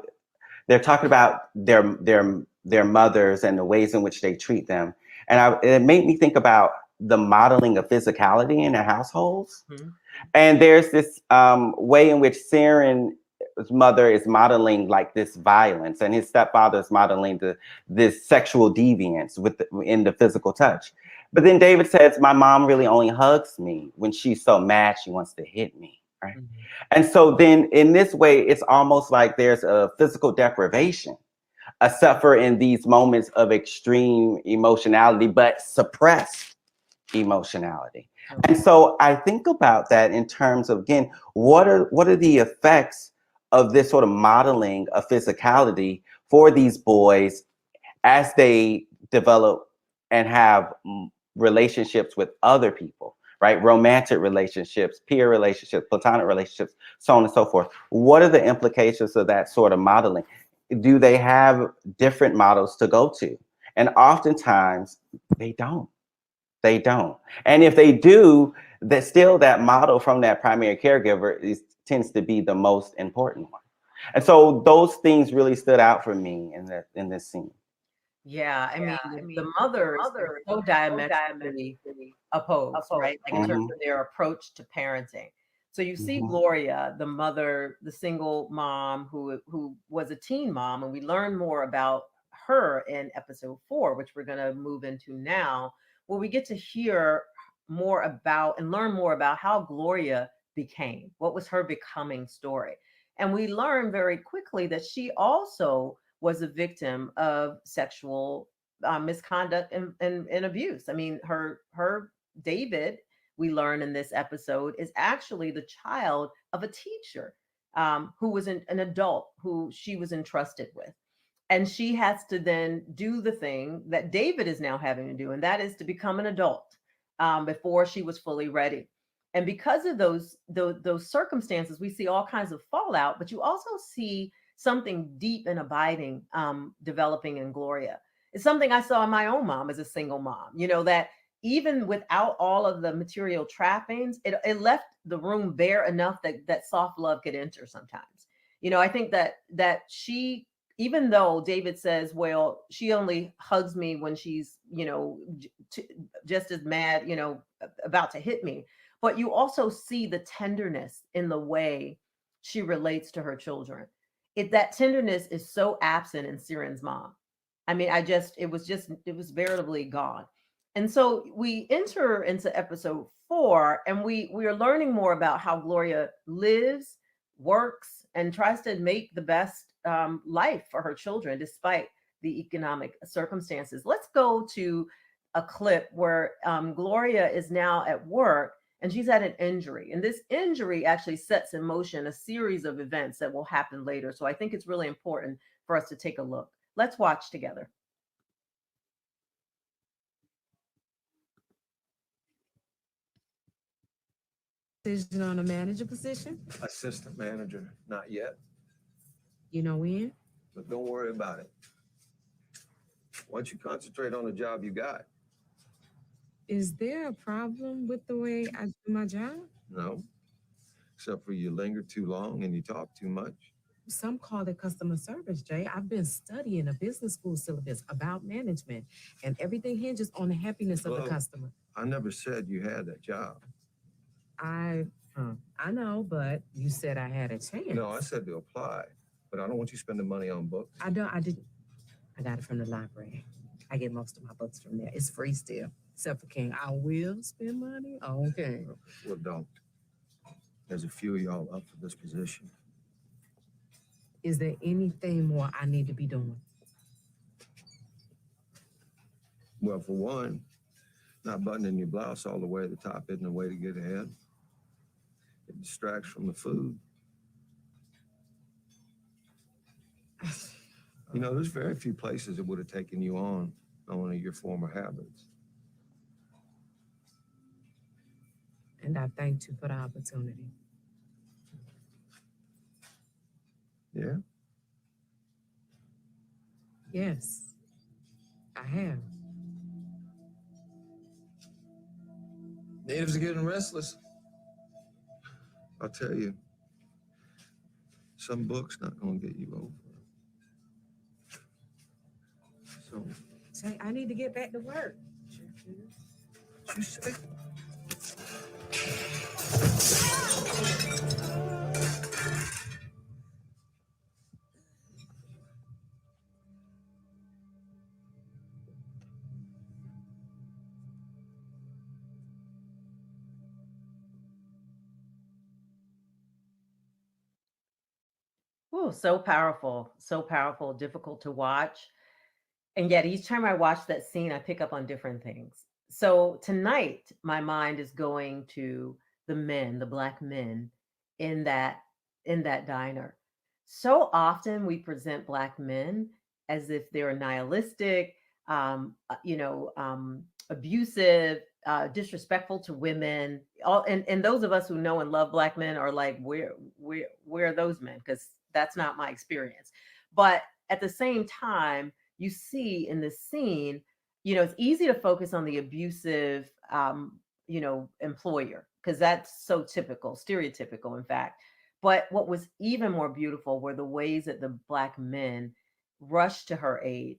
they're talking about their mothers and the ways in which they treat them, and it made me think about the modeling of physicality in their households. Mm-hmm. And there's this way in which Siren's mother is modeling like this violence, and his stepfather is modeling this sexual deviance in the physical touch. But then David says, "My mom really only hugs me when she's so mad she wants to hit me." Right? Mm-hmm. And so then in this way, it's almost like there's a physical deprivation, a suffer in these moments of extreme emotionality, but suppressed emotionality. And so I think about that in terms of, again, what are the effects of this sort of modeling of physicality for these boys as they develop and have relationships with other people, right? Romantic relationships, peer relationships, platonic relationships, so on and so forth. What are the implications of that sort of modeling? Do they have different models to go to? And oftentimes they don't. They don't. And if they do, that model from that primary caregiver tends to be the most important one. And so those things really stood out for me in this scene. Yeah, I mean, the mothers are so diametrically opposed, right? Like in terms Mhm, of their approach to parenting. So you see mhm, Gloria, the mother, the single mom who was a teen mom, and we learn more about her in episode 4, which we're going to move into now, where we get to hear more about and learn more about how Gloria became, what was her becoming story. And we learn very quickly that she also was a victim of sexual misconduct and abuse. I mean, her David we learn in this episode, is actually the child of a teacher who was an adult who she was entrusted with. And she has to then do the thing that David is now having to do, and that is to become an adult before she was fully ready. And because of those circumstances, we see all kinds of fallout, but you also see something deep and abiding developing in Gloria. It's something I saw in my own mom as a single mom, that even without all of the material trappings, it left the room bare enough that soft love could enter sometimes. I think that she, even though David says, well, she only hugs me when she's, just as mad, about to hit me. But you also see the tenderness in the way she relates to her children. That tenderness is so absent in Siren's mom. I mean, it was veritably gone. And so we enter into episode 4, and we are learning more about how Gloria lives, works, and tries to make the best life for her children despite the economic circumstances. Let's go to a clip where Gloria is now at work and she's had an injury. And this injury actually sets in motion a series of events that will happen later. So I think it's really important for us to take a look. Let's watch together. Decision on a manager position? Assistant manager, not yet, You know when? but don't worry about it. Once you concentrate on the job you got, Is there a problem with the way I do my job? no, except for you linger too long and you talk too much. Some call it customer service, Jay. I've been studying a business school syllabus about management, and everything hinges on the happiness of the Well, customer. I never said you had that job. I know, but you said I had a chance. No, I said to apply, but I don't want you spending money on books. I didn't. I got it from the library. I get most of my books from there. It's free still, except for King. I will spend money on King. Well, don't. There's a few of y'all up for this position. Is there anything more I need to be doing? Well, for one, not buttoning your blouse all the way to the top isn't a way to get ahead. It distracts from the food. You know, there's very few places that would have taken you on one of your former habits. And I thank you for the opportunity. Yeah? Yes, I have. Natives are getting restless. I'll tell you, some book's not gonna get you over. So, Say, I need to get back to work. what you say? Oh, so powerful, difficult to watch. And yet each time I watch that scene, I pick up on different things. So tonight, my mind is going to the men, the Black men in that diner. So often we present Black men as if they're nihilistic, abusive, disrespectful to women. And those of us who know and love Black men are like, where are those men? Because that's not my experience. But at the same time, you see in this scene, it's easy to focus on the abusive, employer, because that's so typical, stereotypical, in fact. But what was even more beautiful were the ways that the Black men rushed to her aid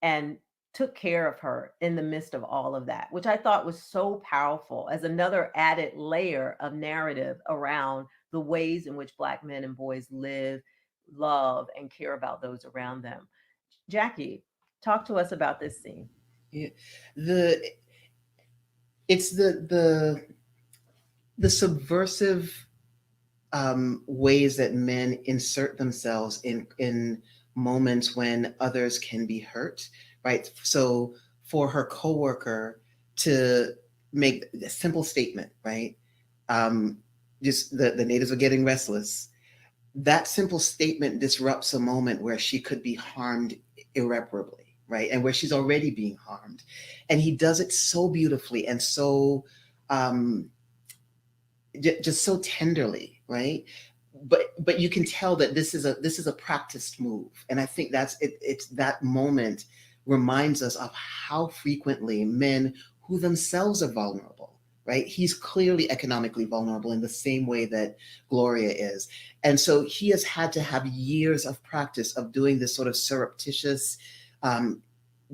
and took care of her in the midst of all of that, which I thought was so powerful as another added layer of narrative around the ways in which Black men and boys live, love, and care about those around them. Jackie, talk to us about this scene. Yeah. It's the subversive ways that men insert themselves in moments when others can be hurt, right? So for her coworker to make a simple statement, right? Just the natives are getting restless. That simple statement disrupts a moment where she could be harmed irreparably, right? And where she's already being harmed. And he does it so beautifully and so just so tenderly, right? But you can tell that this is a practiced move. And I think that's it. It's that moment reminds us of how frequently men who themselves are vulnerable, right? He's clearly economically vulnerable in the same way that Gloria is. And so he has had to have years of practice of doing this sort of surreptitious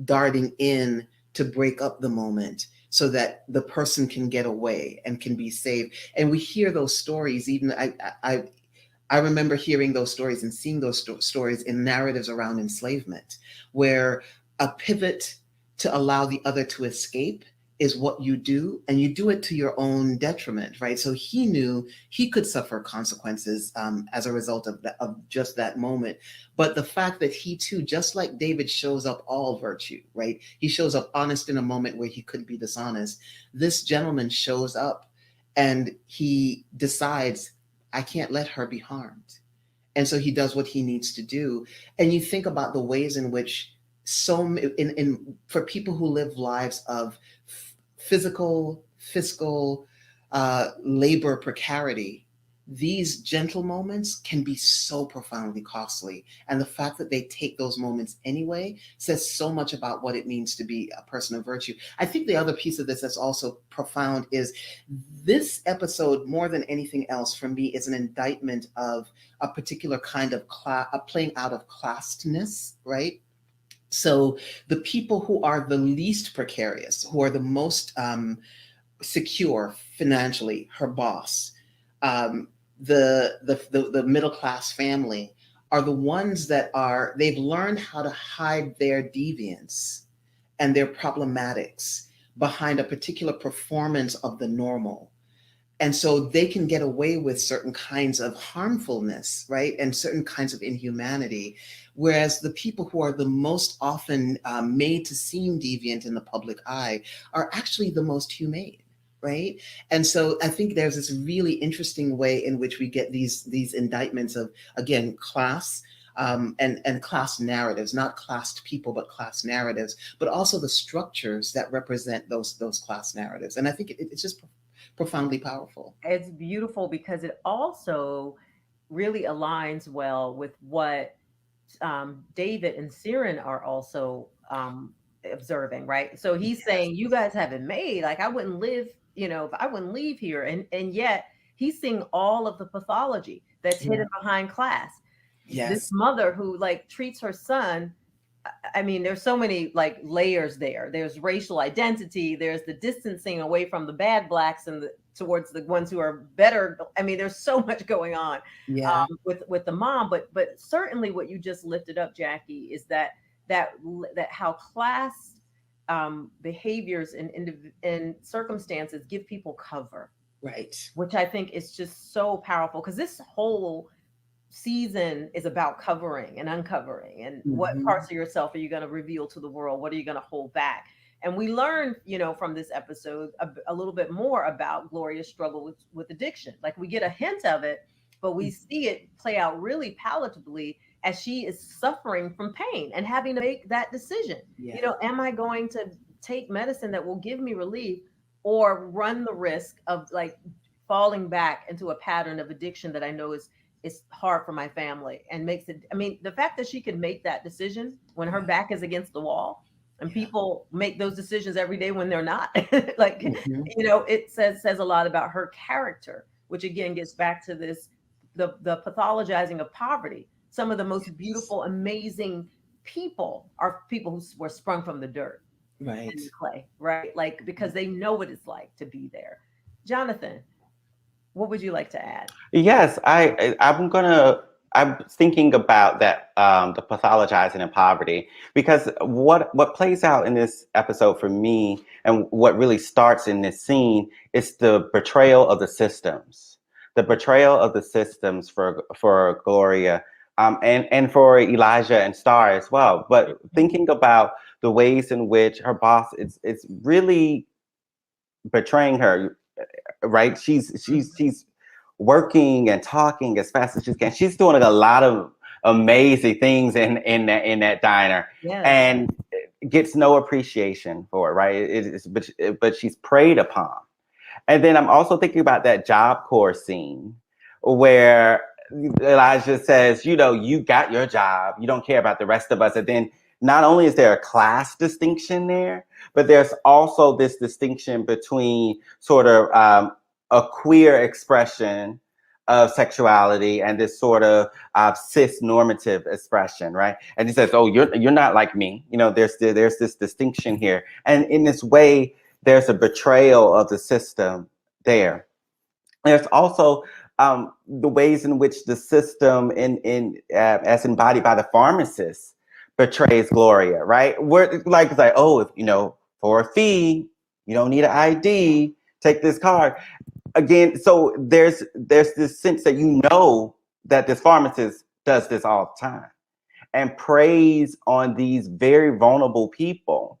darting in to break up the moment so that the person can get away and can be saved. And we hear those stories. Even I remember hearing those stories and seeing those stories in narratives around enslavement, where a pivot to allow the other to escape is what you do, and you do it to your own detriment, right? So he knew he could suffer consequences as a result of just that moment. But the fact that he too, just like David, shows up all virtue, right? He shows up honest in a moment where he could be dishonest. This gentleman shows up and he decides, I can't let her be harmed. And so he does what he needs to do. And you think about the ways in which for people who live lives of physical, fiscal, labor precarity, these gentle moments can be so profoundly costly. And the fact that they take those moments anyway says so much about what it means to be a person of virtue. I think the other piece of this that's also profound is this episode, more than anything else, for me, is an indictment of a particular kind of playing out of classedness, right? So the people who are the least precarious, who are the most secure financially, her boss, the middle class family, are the ones that they've learned how to hide their deviance and their problematics behind a particular performance of the normal. And so they can get away with certain kinds of harmfulness, right? And certain kinds of inhumanity. Whereas the people who are the most often made to seem deviant in the public eye are actually the most humane, right? And so I think there's this really interesting way in which we get these indictments of, again, class, and class narratives, not classed people, but class narratives, but also the structures that represent those class narratives. And I think it's just profoundly powerful. It's beautiful because it also really aligns well with what David and Siren are also observing, right? So he's saying, you guys haven't made, like, I wouldn't live, if I wouldn't leave here. And yet he's seeing all of the pathology that's hidden behind class. This mother who like treats her son, I mean, there's so many like layers there. There's racial identity. There's the distancing away from the bad blacks and towards the ones who are better. I mean, there's so much going on with the mom. But certainly, what you just lifted up, Jackie, is that how class behaviors and circumstances give people cover, right? Which I think is just so powerful, because this whole season is about covering and uncovering, and what parts of yourself are you going to reveal to the world, what are you going to hold back. And we learned from this episode a little bit more about Gloria's struggle with addiction. Like, we get a hint of it, but we see it play out really palatably as she is suffering from pain and having to make that decision. Am I going to take medicine that will give me relief, or run the risk of like falling back into a pattern of addiction that I know is hard for my family, and makes it, I mean, the fact that she can make that decision when her back is against the wall, and people make those decisions every day when they're not, like, it says a lot about her character, which again gets back to this, the pathologizing of poverty. Some of the most beautiful, amazing people are people who were sprung from the dirt, right, and the clay, right? Like, because they know what it's like to be there. Jonathan, what would you like to add? Yes, I'm thinking about that, the pathologizing and poverty, because what plays out in this episode for me, and what really starts in this scene, is the betrayal of the systems. The betrayal of the systems for Gloria, and for Elijah and Star as well. But thinking about the ways in which her boss is really betraying her, right? She's working and talking as fast as she can. She's doing a lot of amazing things in that diner, Yes. and gets no appreciation for it, right? But she's preyed upon. And then I'm also thinking about that Job Corps scene where Elijah says, you got your job, you don't care about the rest of us. And then not only is there a class distinction there, but there's also this distinction between sort of a queer expression of sexuality and this sort of cis normative expression, right? And he says, "Oh, you're not like me." There's this distinction here, and in this way, there's a betrayal of the system there. There's also the ways in which the system, as embodied by the pharmacist, betrays Gloria, right? Where it's like, oh, for a fee, you don't need an ID. Take this card. Again, so there's this sense that that this pharmacist does this all the time and preys on these very vulnerable people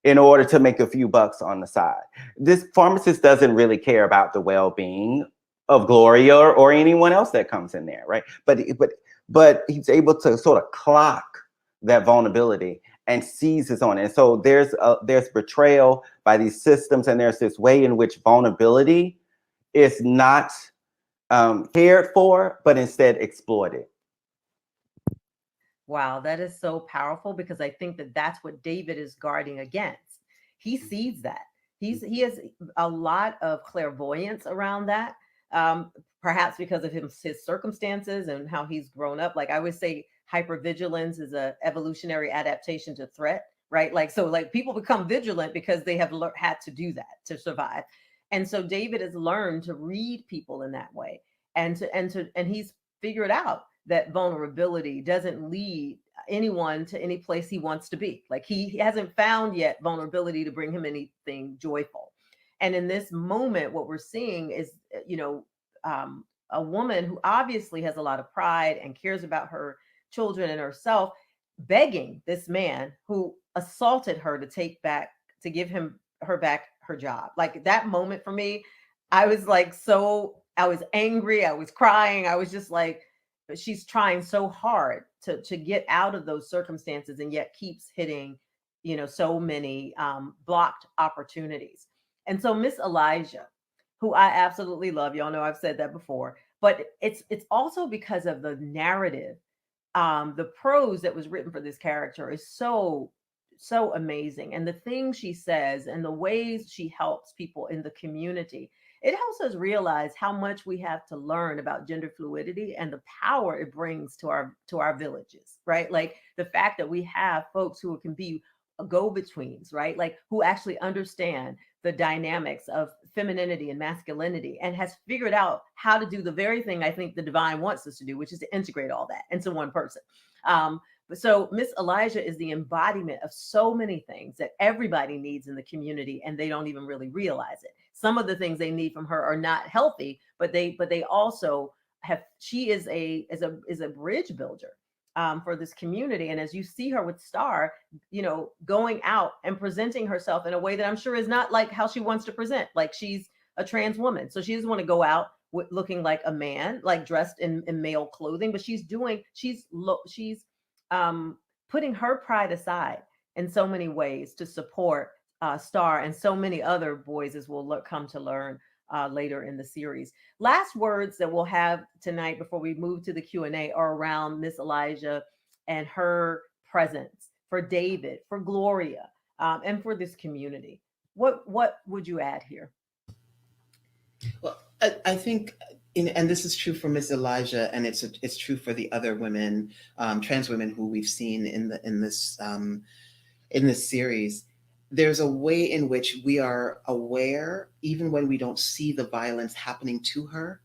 in order to make a few bucks on the side. This pharmacist doesn't really care about the well-being of Gloria or anyone else that comes in there, right? But he's able to sort of clock that vulnerability and seizes on it. And so there's betrayal by these systems, and there's this way in which vulnerability is not cared for, but instead exploited. Wow, that is so powerful, because I think that that's what David is guarding against. He sees that. He has a lot of clairvoyance around that, perhaps because of his circumstances and how he's grown up. Like I would say, hypervigilance is a evolutionary adaptation to threat, right? Like people become vigilant because they have had to do that to survive. And so David has learned to read people in that way, and he's figured out that vulnerability doesn't lead anyone to any place he wants to be. Like he hasn't found yet vulnerability to bring him anything joyful. And in this moment, what we're seeing is, a woman who obviously has a lot of pride and cares about her children and herself, begging this man who assaulted her to give her back her job. Like that moment for me, I was angry. I was crying. I was just like, she's trying so hard to get out of those circumstances, and yet keeps hitting, so many blocked opportunities. And so Miss Elijah, who I absolutely love, y'all know I've said that before, but it's also because of the narrative. The prose that was written for this character is so amazing, and the things she says and the ways she helps people in the community. It helps us realize how much we have to learn about gender fluidity and the power it brings to our villages, right? Like the fact that we have folks who can be go-betweens, right? Like who actually understand the dynamics of femininity and masculinity, and has figured out how to do the very thing I think the divine wants us to do, which is to integrate all that into one person. So Miss Elijah is the embodiment of so many things that everybody needs in the community, and they don't even really realize it. Some of the things they need from her are not healthy, but they also have. She is a bridge builder for this community. And as you see her with Star, going out and presenting herself in a way that I'm sure is not like how she wants to present. Like she's a trans woman, so she doesn't want to go out looking like a man, like dressed in male clothing, but she's putting her pride aside in so many ways to support Star and so many other boys, as we'll come to learn later in the series. Last words that we'll have tonight before we move to the Q&A are around Miss Elijah and her presence for David, for Gloria, and for this community. What would you add here? Well, I think, and this is true for Miss Elijah, and it's true for the other women, trans women who we've seen in this series. There's a way in which we are aware, even when we don't see the violence happening to her.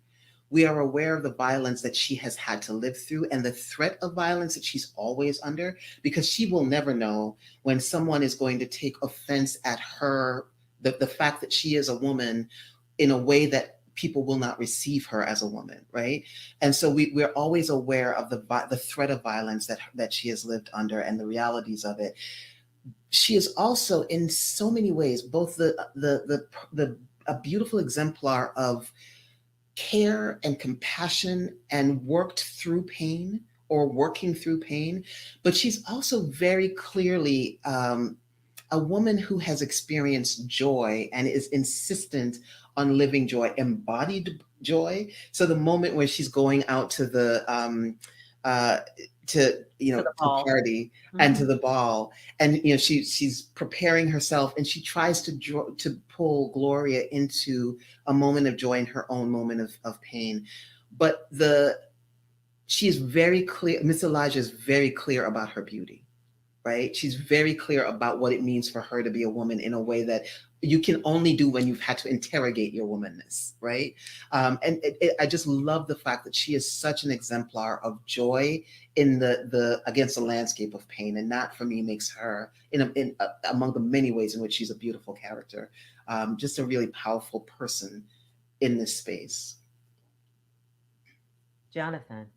We are aware of the violence that she has had to live through and the threat of violence that she's always under, because she will never know when someone is going to take offense at her, the fact that she is a woman, in a way that people will not receive her as a woman, right? And so we're always aware of the threat of violence that she has lived under and the realities of it. she is also in so many ways both a beautiful exemplar of care and compassion and working through pain, but she's also very clearly a woman who has experienced joy and is insistent on living joy, embodied joy. So the moment when she's going out to the uh, to To the to the ball. party and to the ball, and she's preparing herself, and she tries to pull Gloria into a moment of joy in her own moment of pain, but she's very clear. Miss Elijah is very clear about her beauty, right? She's very clear about what it means for her to be a woman in a way that you can only do when you've had to interrogate your womanness, right? I just love the fact that she is such an exemplar of joy in the against the landscape of pain, and that for me makes her among the many ways in which she's a beautiful character, just a really powerful person in this space. Jonathan.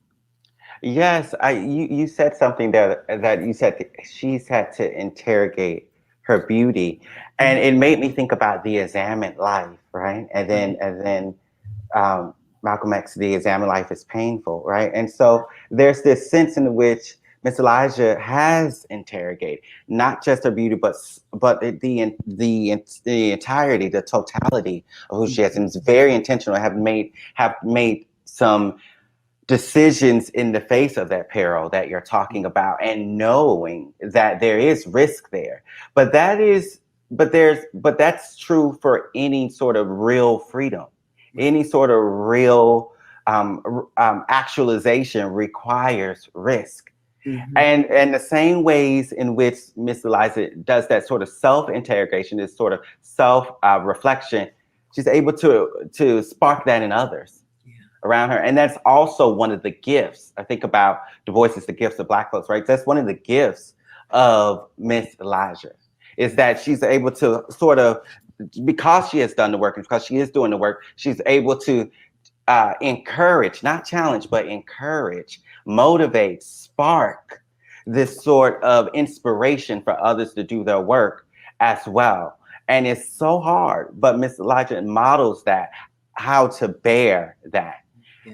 Yes, you said something that you said that she's had to interrogate her beauty, and it made me think about the examined life, right? And then Malcolm X, the examined life is painful, right? And so there's this sense in which Miss Elijah has interrogated not just her beauty, but the entirety, the totality of who she is, and it's very intentional. Have made some decisions in the face of that peril that you're talking about, and knowing that there is risk there. But that's true for any sort of real freedom. Any sort of real actualization requires risk. And the same ways in which Miss Eliza does that sort of self-interrogation, this sort of self-reflection, she's able to spark that in others around her. And that's also one of the gifts. I think about Du Bois's The Gifts of Black Folks, right? That's one of the gifts of Miss Elijah, is that she's able to sort of, because she has done the work and because she is doing the work, she's able to encourage, not challenge, but encourage, motivate, spark this sort of inspiration for others to do their work as well. And it's so hard, but Miss Elijah models that, how to bear that.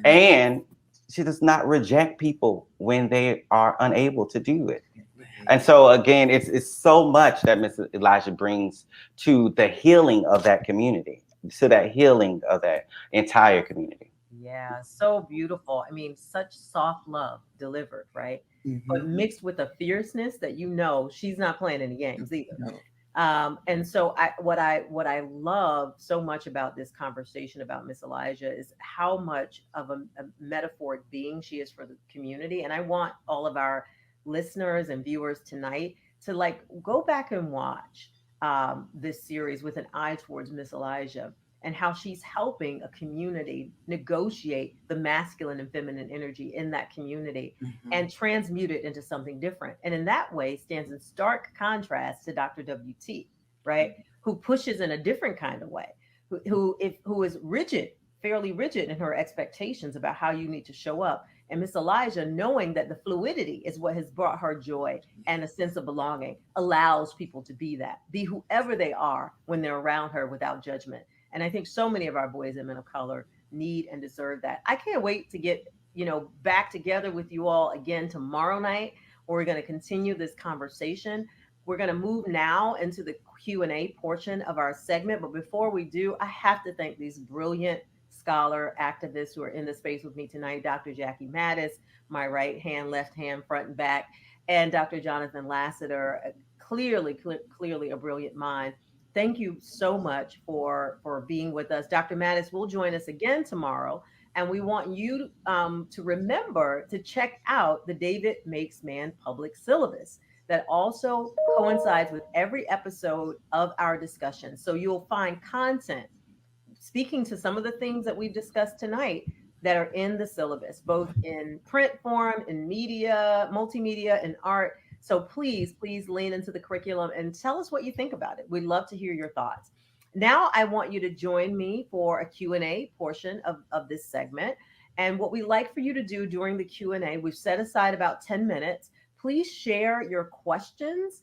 And she does not reject people when they are unable to do it. And so again, it's so much that Miss Elijah brings to the healing of that community, to that healing of that entire community. Yeah, so beautiful. I mean, such soft love delivered, right? But mixed with a fierceness that she's not playing any games either. No. And so what I love so much about this conversation about Miss Elijah is how much of a metaphoric being she is for the community. And I want all of our listeners and viewers tonight to go back and watch this series with an eye towards Miss Elijah and how she's helping a community negotiate the masculine and feminine energy in that community and transmute it into something different. And in that way stands in stark contrast to Dr. WT, right? Who pushes in a different kind of way, who is rigid, fairly rigid in her expectations about how you need to show up. And Miss Elijah, knowing that the fluidity is what has brought her joy and a sense of belonging, allows people to be whoever they are when they're around her without judgment. And I think so many of our boys and men of color need and deserve that. I can't wait to get, back together with you all again tomorrow night. We're going to continue this conversation. We're going to move now into the Q&A portion of our segment. But before we do, I have to thank these brilliant scholar activists who are in the space with me tonight. Dr. Jackie Mattis, my right hand, left hand, front and back, and Dr. Jonathan Lassiter, clearly a brilliant mind. Thank you so much for being with us. Dr. Mattis will join us again tomorrow. And we want you to remember to check out the David Makes Man public syllabus that also coincides with every episode of our discussion. So you'll find content speaking to some of the things that we've discussed tonight that are in the syllabus, both in print form, in media, multimedia, and art. So please lean into the curriculum and tell us what you think about it. We'd love to hear your thoughts. Now I want you to join me for a Q&A portion of this segment. And what we like for you to do during the Q&A, we've set aside about 10 minutes. Please share your questions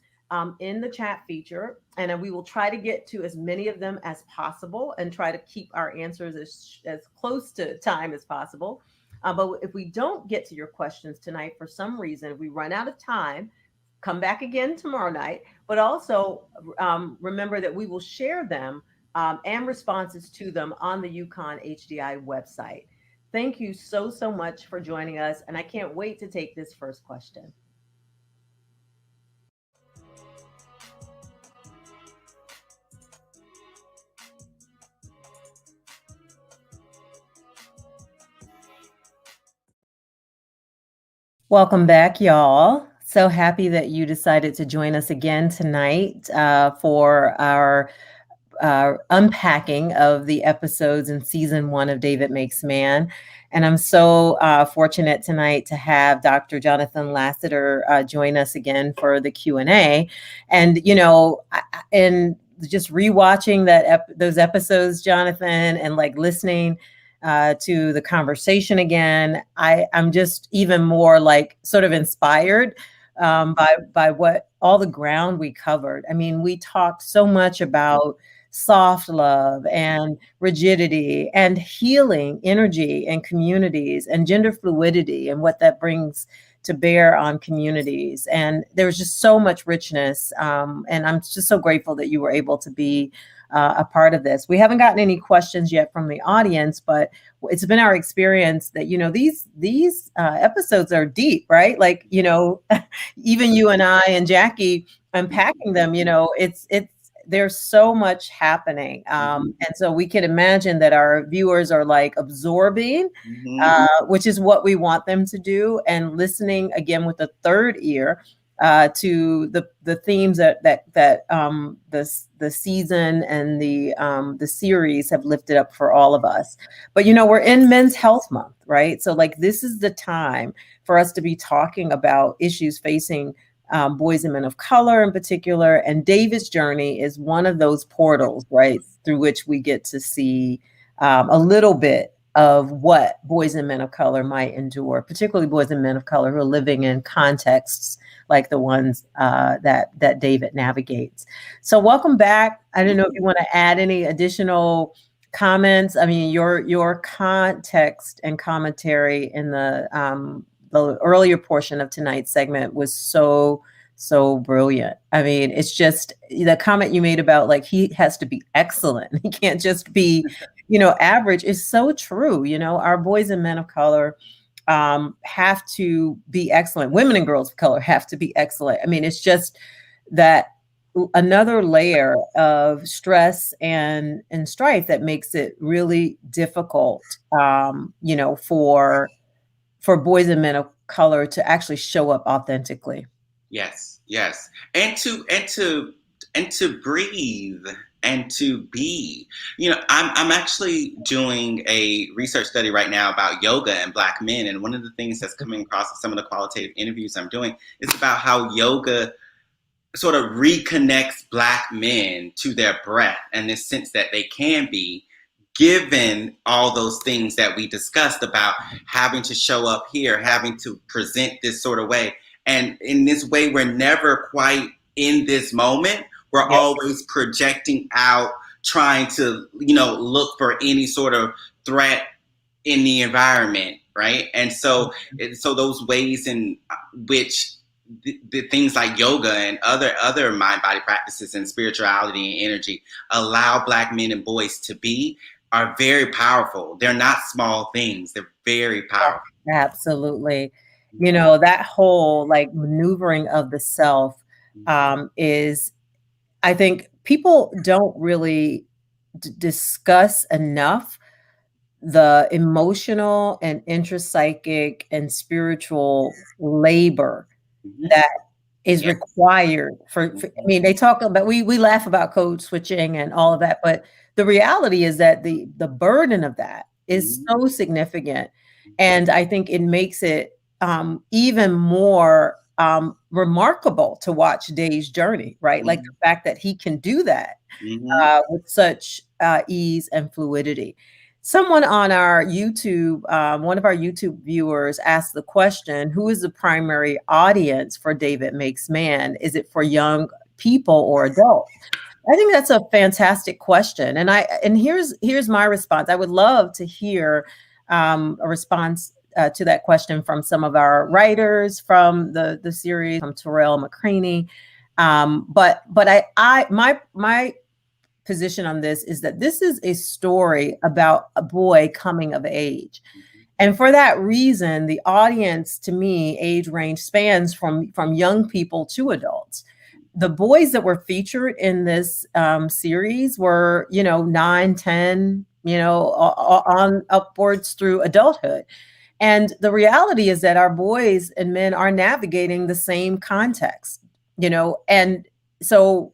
in the chat feature, and we will try to get to as many of them as possible and try to keep our answers as close to time as possible. But if we don't get to your questions tonight for some reason, if we run out of time, come back again tomorrow night. But also remember that we will share them and responses to them on the UConn HDI website. Thank you so much for joining us, and I can't wait to take this first question. Welcome back, y'all. So happy that you decided to join us again tonight for our unpacking of the episodes in season 1 of David Makes Man. And I'm so fortunate tonight to have Dr. Jonathan Lassiter join us again for the Q&A. And, you know, and just rewatching those episodes, Jonathan, and like listening to the conversation again, I'm just even more like sort of inspired by what all the ground we covered. I mean, we talked so much about soft love and rigidity and healing energy and communities and gender fluidity and what that brings to bear on communities. And there was just so much richness. And I'm just so grateful that you were able to be a part of this. We haven't gotten any questions yet from the audience, but it's been our experience that, you know, these episodes are deep, right? Like, you know, even you and I and Jackie unpacking them, you know, there's so much happening. And so we can imagine that our viewers are like absorbing, which is what we want them to do, and listening again with a third ear to the themes that the season and the series have lifted up for all of us. But, you know, we're in Men's Health Month, right? So like this is the time for us to be talking about issues facing boys and men of color in particular. And David's journey is one of those portals, right, through which we get to see a little bit of what boys and men of color might endure, particularly boys and men of color who are living in contexts like the ones that David navigates. So welcome back. I don't know if you want to add any additional comments. I mean, your context and commentary in the earlier portion of tonight's segment was so brilliant. I mean, it's just the comment you made about like he has to be excellent. He can't just be, you know, average is so true. You know, our boys and men of color have to be excellent. Women and girls of color have to be excellent. I mean, it's just that another layer of stress and strife that makes it really difficult, you know, for boys and men of color to actually show up authentically. Yes, and to breathe and to be. You know, I'm actually doing a research study right now about yoga and Black men, and one of the things that's coming across in some of the qualitative interviews I'm doing is about how yoga sort of reconnects Black men to their breath and this sense that they can be, given all those things that we discussed about having to show up here, having to present this sort of way. And in this way, we're never quite in this moment. We're always projecting out, trying to, you know, look for any sort of threat in the environment, right? And so those ways in which the things like yoga and other mind-body practices and spirituality and energy allow Black men and boys to be are very powerful. They're not small things. They're very powerful. Absolutely. You know, that whole like maneuvering of the self is, I think people don't really discuss enough the emotional and intrapsychic and spiritual labor that is required for, I mean, they talk about, we laugh about code switching and all of that, but the reality is that the burden of that is so significant. And I think it makes it even more remarkable to watch Dave's journey, right? Like the fact that he can do that with such ease and fluidity. Someone on our YouTube, one of our YouTube viewers asked the question, who is the primary audience for David Makes Man? Is it for young people or adults? I think that's a fantastic question. And here's my response. I would love to hear a response to that question from some of our writers from the series, from Terrell McCraney. But my position on this is that this is a story about a boy coming of age. And for that reason, the audience, to me, age range spans from young people to adults. The boys that were featured in this series were, 9, 10, on upwards through adulthood. And the reality is that our boys and men are navigating the same context, and so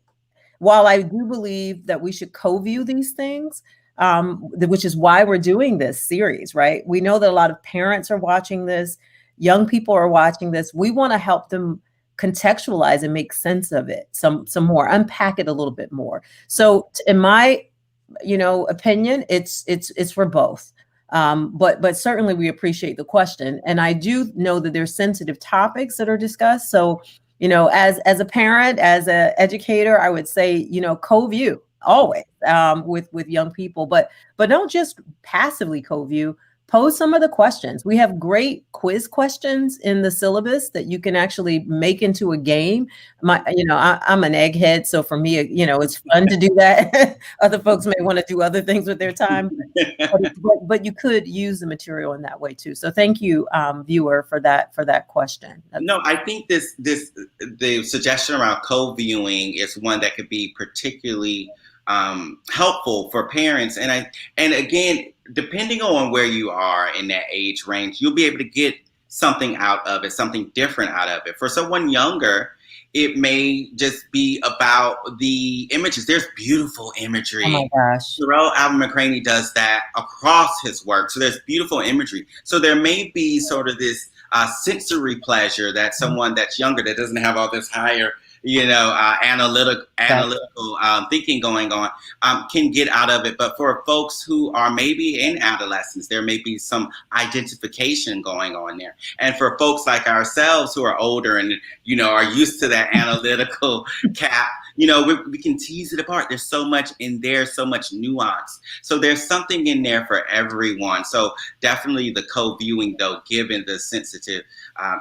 while I do believe that we should co-view these things, which is why we're doing this series, right? We know that a lot of parents are watching this, young people are watching this. We want to help them contextualize and make sense of it some more, unpack it a little bit more. So in my, opinion, it's for both. But certainly we appreciate the question. And I do know that there's sensitive topics that are discussed. So, as a parent, as an educator, I would say, co-view always with young people, but don't just passively co-view. Pose some of the questions. We have great quiz questions in the syllabus that you can actually make into a game. I'm an egghead, so for me, it's fun to do that. Other folks may want to do other things with their time, but you could use the material in that way too. So thank you, viewer, for that question. No, I think the suggestion around co-viewing is one that could be particularly helpful for parents. And again, depending on where you are in that age range, you'll be able to get something out of it, something different out of it. For someone younger, it may just be about the images. There's beautiful imagery. Oh my gosh. Terrell Alvin McCraney does that across his work. So there's beautiful imagery. So there may be sort of this sensory pleasure that someone that's younger, that doesn't have all this higher analytical thinking going on, can get out of it. But for folks who are maybe in adolescence, there may be some identification going on there. And for folks like ourselves who are older and, are used to that analytical cap, we can tease it apart. There's so much in there, so much nuance. So there's something in there for everyone. So definitely the co-viewing, though, given the sensitive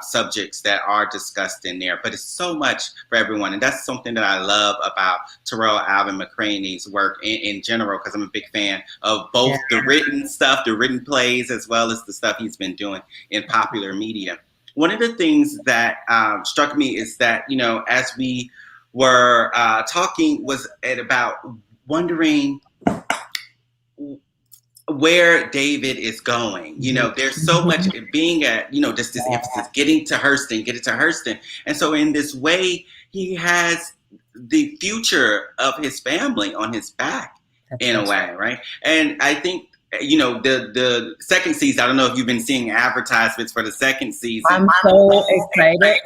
subjects that are discussed in there. But it's so much for everyone. And that's something that I love about Terrell Alvin McCraney's work in general, because I'm a big fan of both the written stuff, the written plays, as well as the stuff he's been doing in popular media. One of the things that struck me is that, as we were talking, was about wondering where David is going. There's so much being at, just this emphasis, getting to Hurston. And so in this way, he has the future of his family on his back in a way, right? And I think, the second season, I don't know if you've been seeing advertisements for the second season. I'm so excited.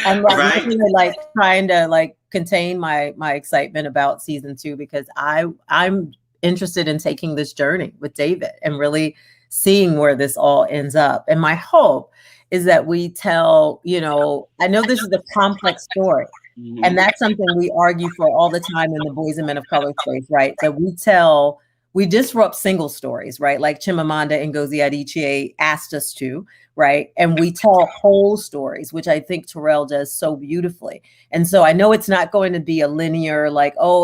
I'm really trying to contain my excitement about season 2, because I'm interested in taking this journey with David and really seeing where this all ends up. And my hope is that we tell, I know this is a complex story, and that's something we argue for all the time in the Boys and Men of Color space, right? That we disrupt single stories, right? Like Chimamanda Ngozi Adichie asked us to, right? And we tell whole stories, which I think Terrell does so beautifully. And so I know it's not going to be a linear,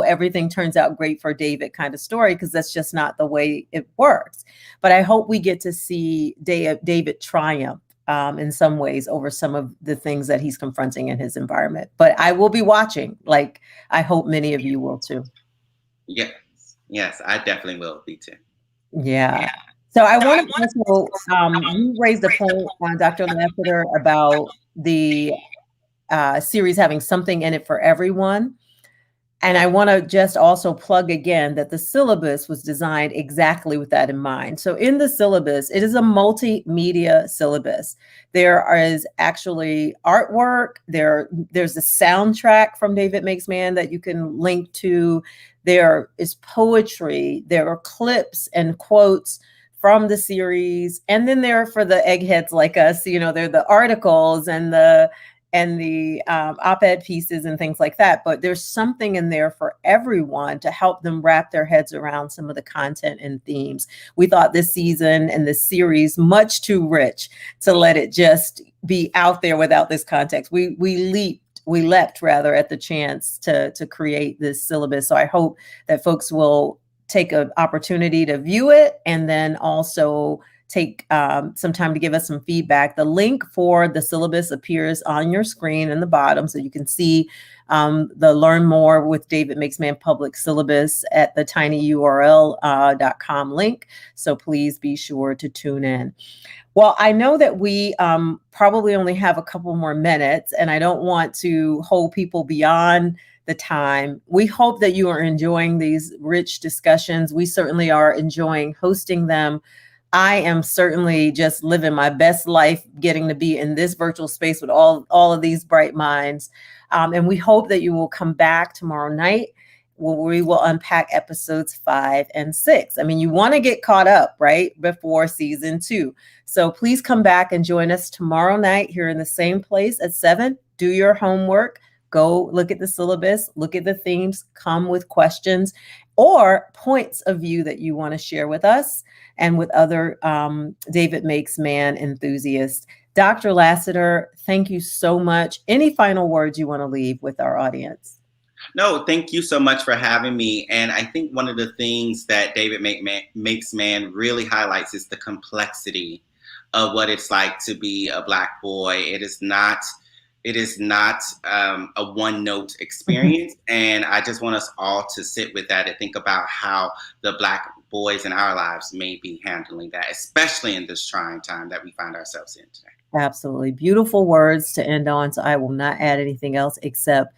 everything turns out great for David kind of story, because that's just not the way it works. But I hope we get to see David triumph in some ways over some of the things that he's confronting in his environment. But I will be watching, I hope many of you will too. Yeah. Yes, I definitely will be too. Yeah. So I want to also, you raised a point, Dr. Lassiter, about the series having something in it for everyone. And I want to just also plug again that the syllabus was designed exactly with that in mind. So in the syllabus, it is a multimedia syllabus. There is actually artwork. There's a soundtrack from David Makes Man that you can link to. There is poetry. There are clips and quotes from the series. And then there are, for the eggheads like us, there are the articles and the op-ed pieces and things like that. But there's something in there for everyone to help them wrap their heads around some of the content and themes. We thought this season and this series much too rich to let it just be out there without this context. We leapt rather at the chance to create this syllabus. So I hope that folks will take an opportunity to view it and then also take some time to give us some feedback. The link for the syllabus appears on your screen in the bottom, so you can see the Learn More with David Makes Man public syllabus at the tinyurl.com link. So please be sure to tune in. Well, I know that we probably only have a couple more minutes, and I don't want to hold people beyond the time. We hope that you are enjoying these rich discussions. We certainly are enjoying hosting them. I am certainly just living my best life getting to be in this virtual space with all of these bright minds. And we hope that you will come back tomorrow night where we will unpack episodes 5 and 6. I mean, you want to get caught up, right, before season 2. So please come back and join us tomorrow night here in the same place at 7. Do your homework. Go look at the syllabus, look at the themes, come with questions or points of view that you want to share with us and with other David Makes Man enthusiasts. Dr. Lassiter, thank you so much. Any final words you want to leave with our audience? No, thank you so much for having me. And I think one of the things that David Makes Man really highlights is the complexity of what it's like to be a Black boy. It is not a one-note experience. And I just want us all to sit with that and think about how the Black boys in our lives may be handling that, especially in this trying time that we find ourselves in today. Absolutely. Beautiful words to end on. So I will not add anything else except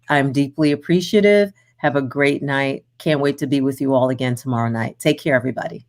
I'm deeply appreciative. Have a great night. Can't wait to be with you all again tomorrow night. Take care, everybody.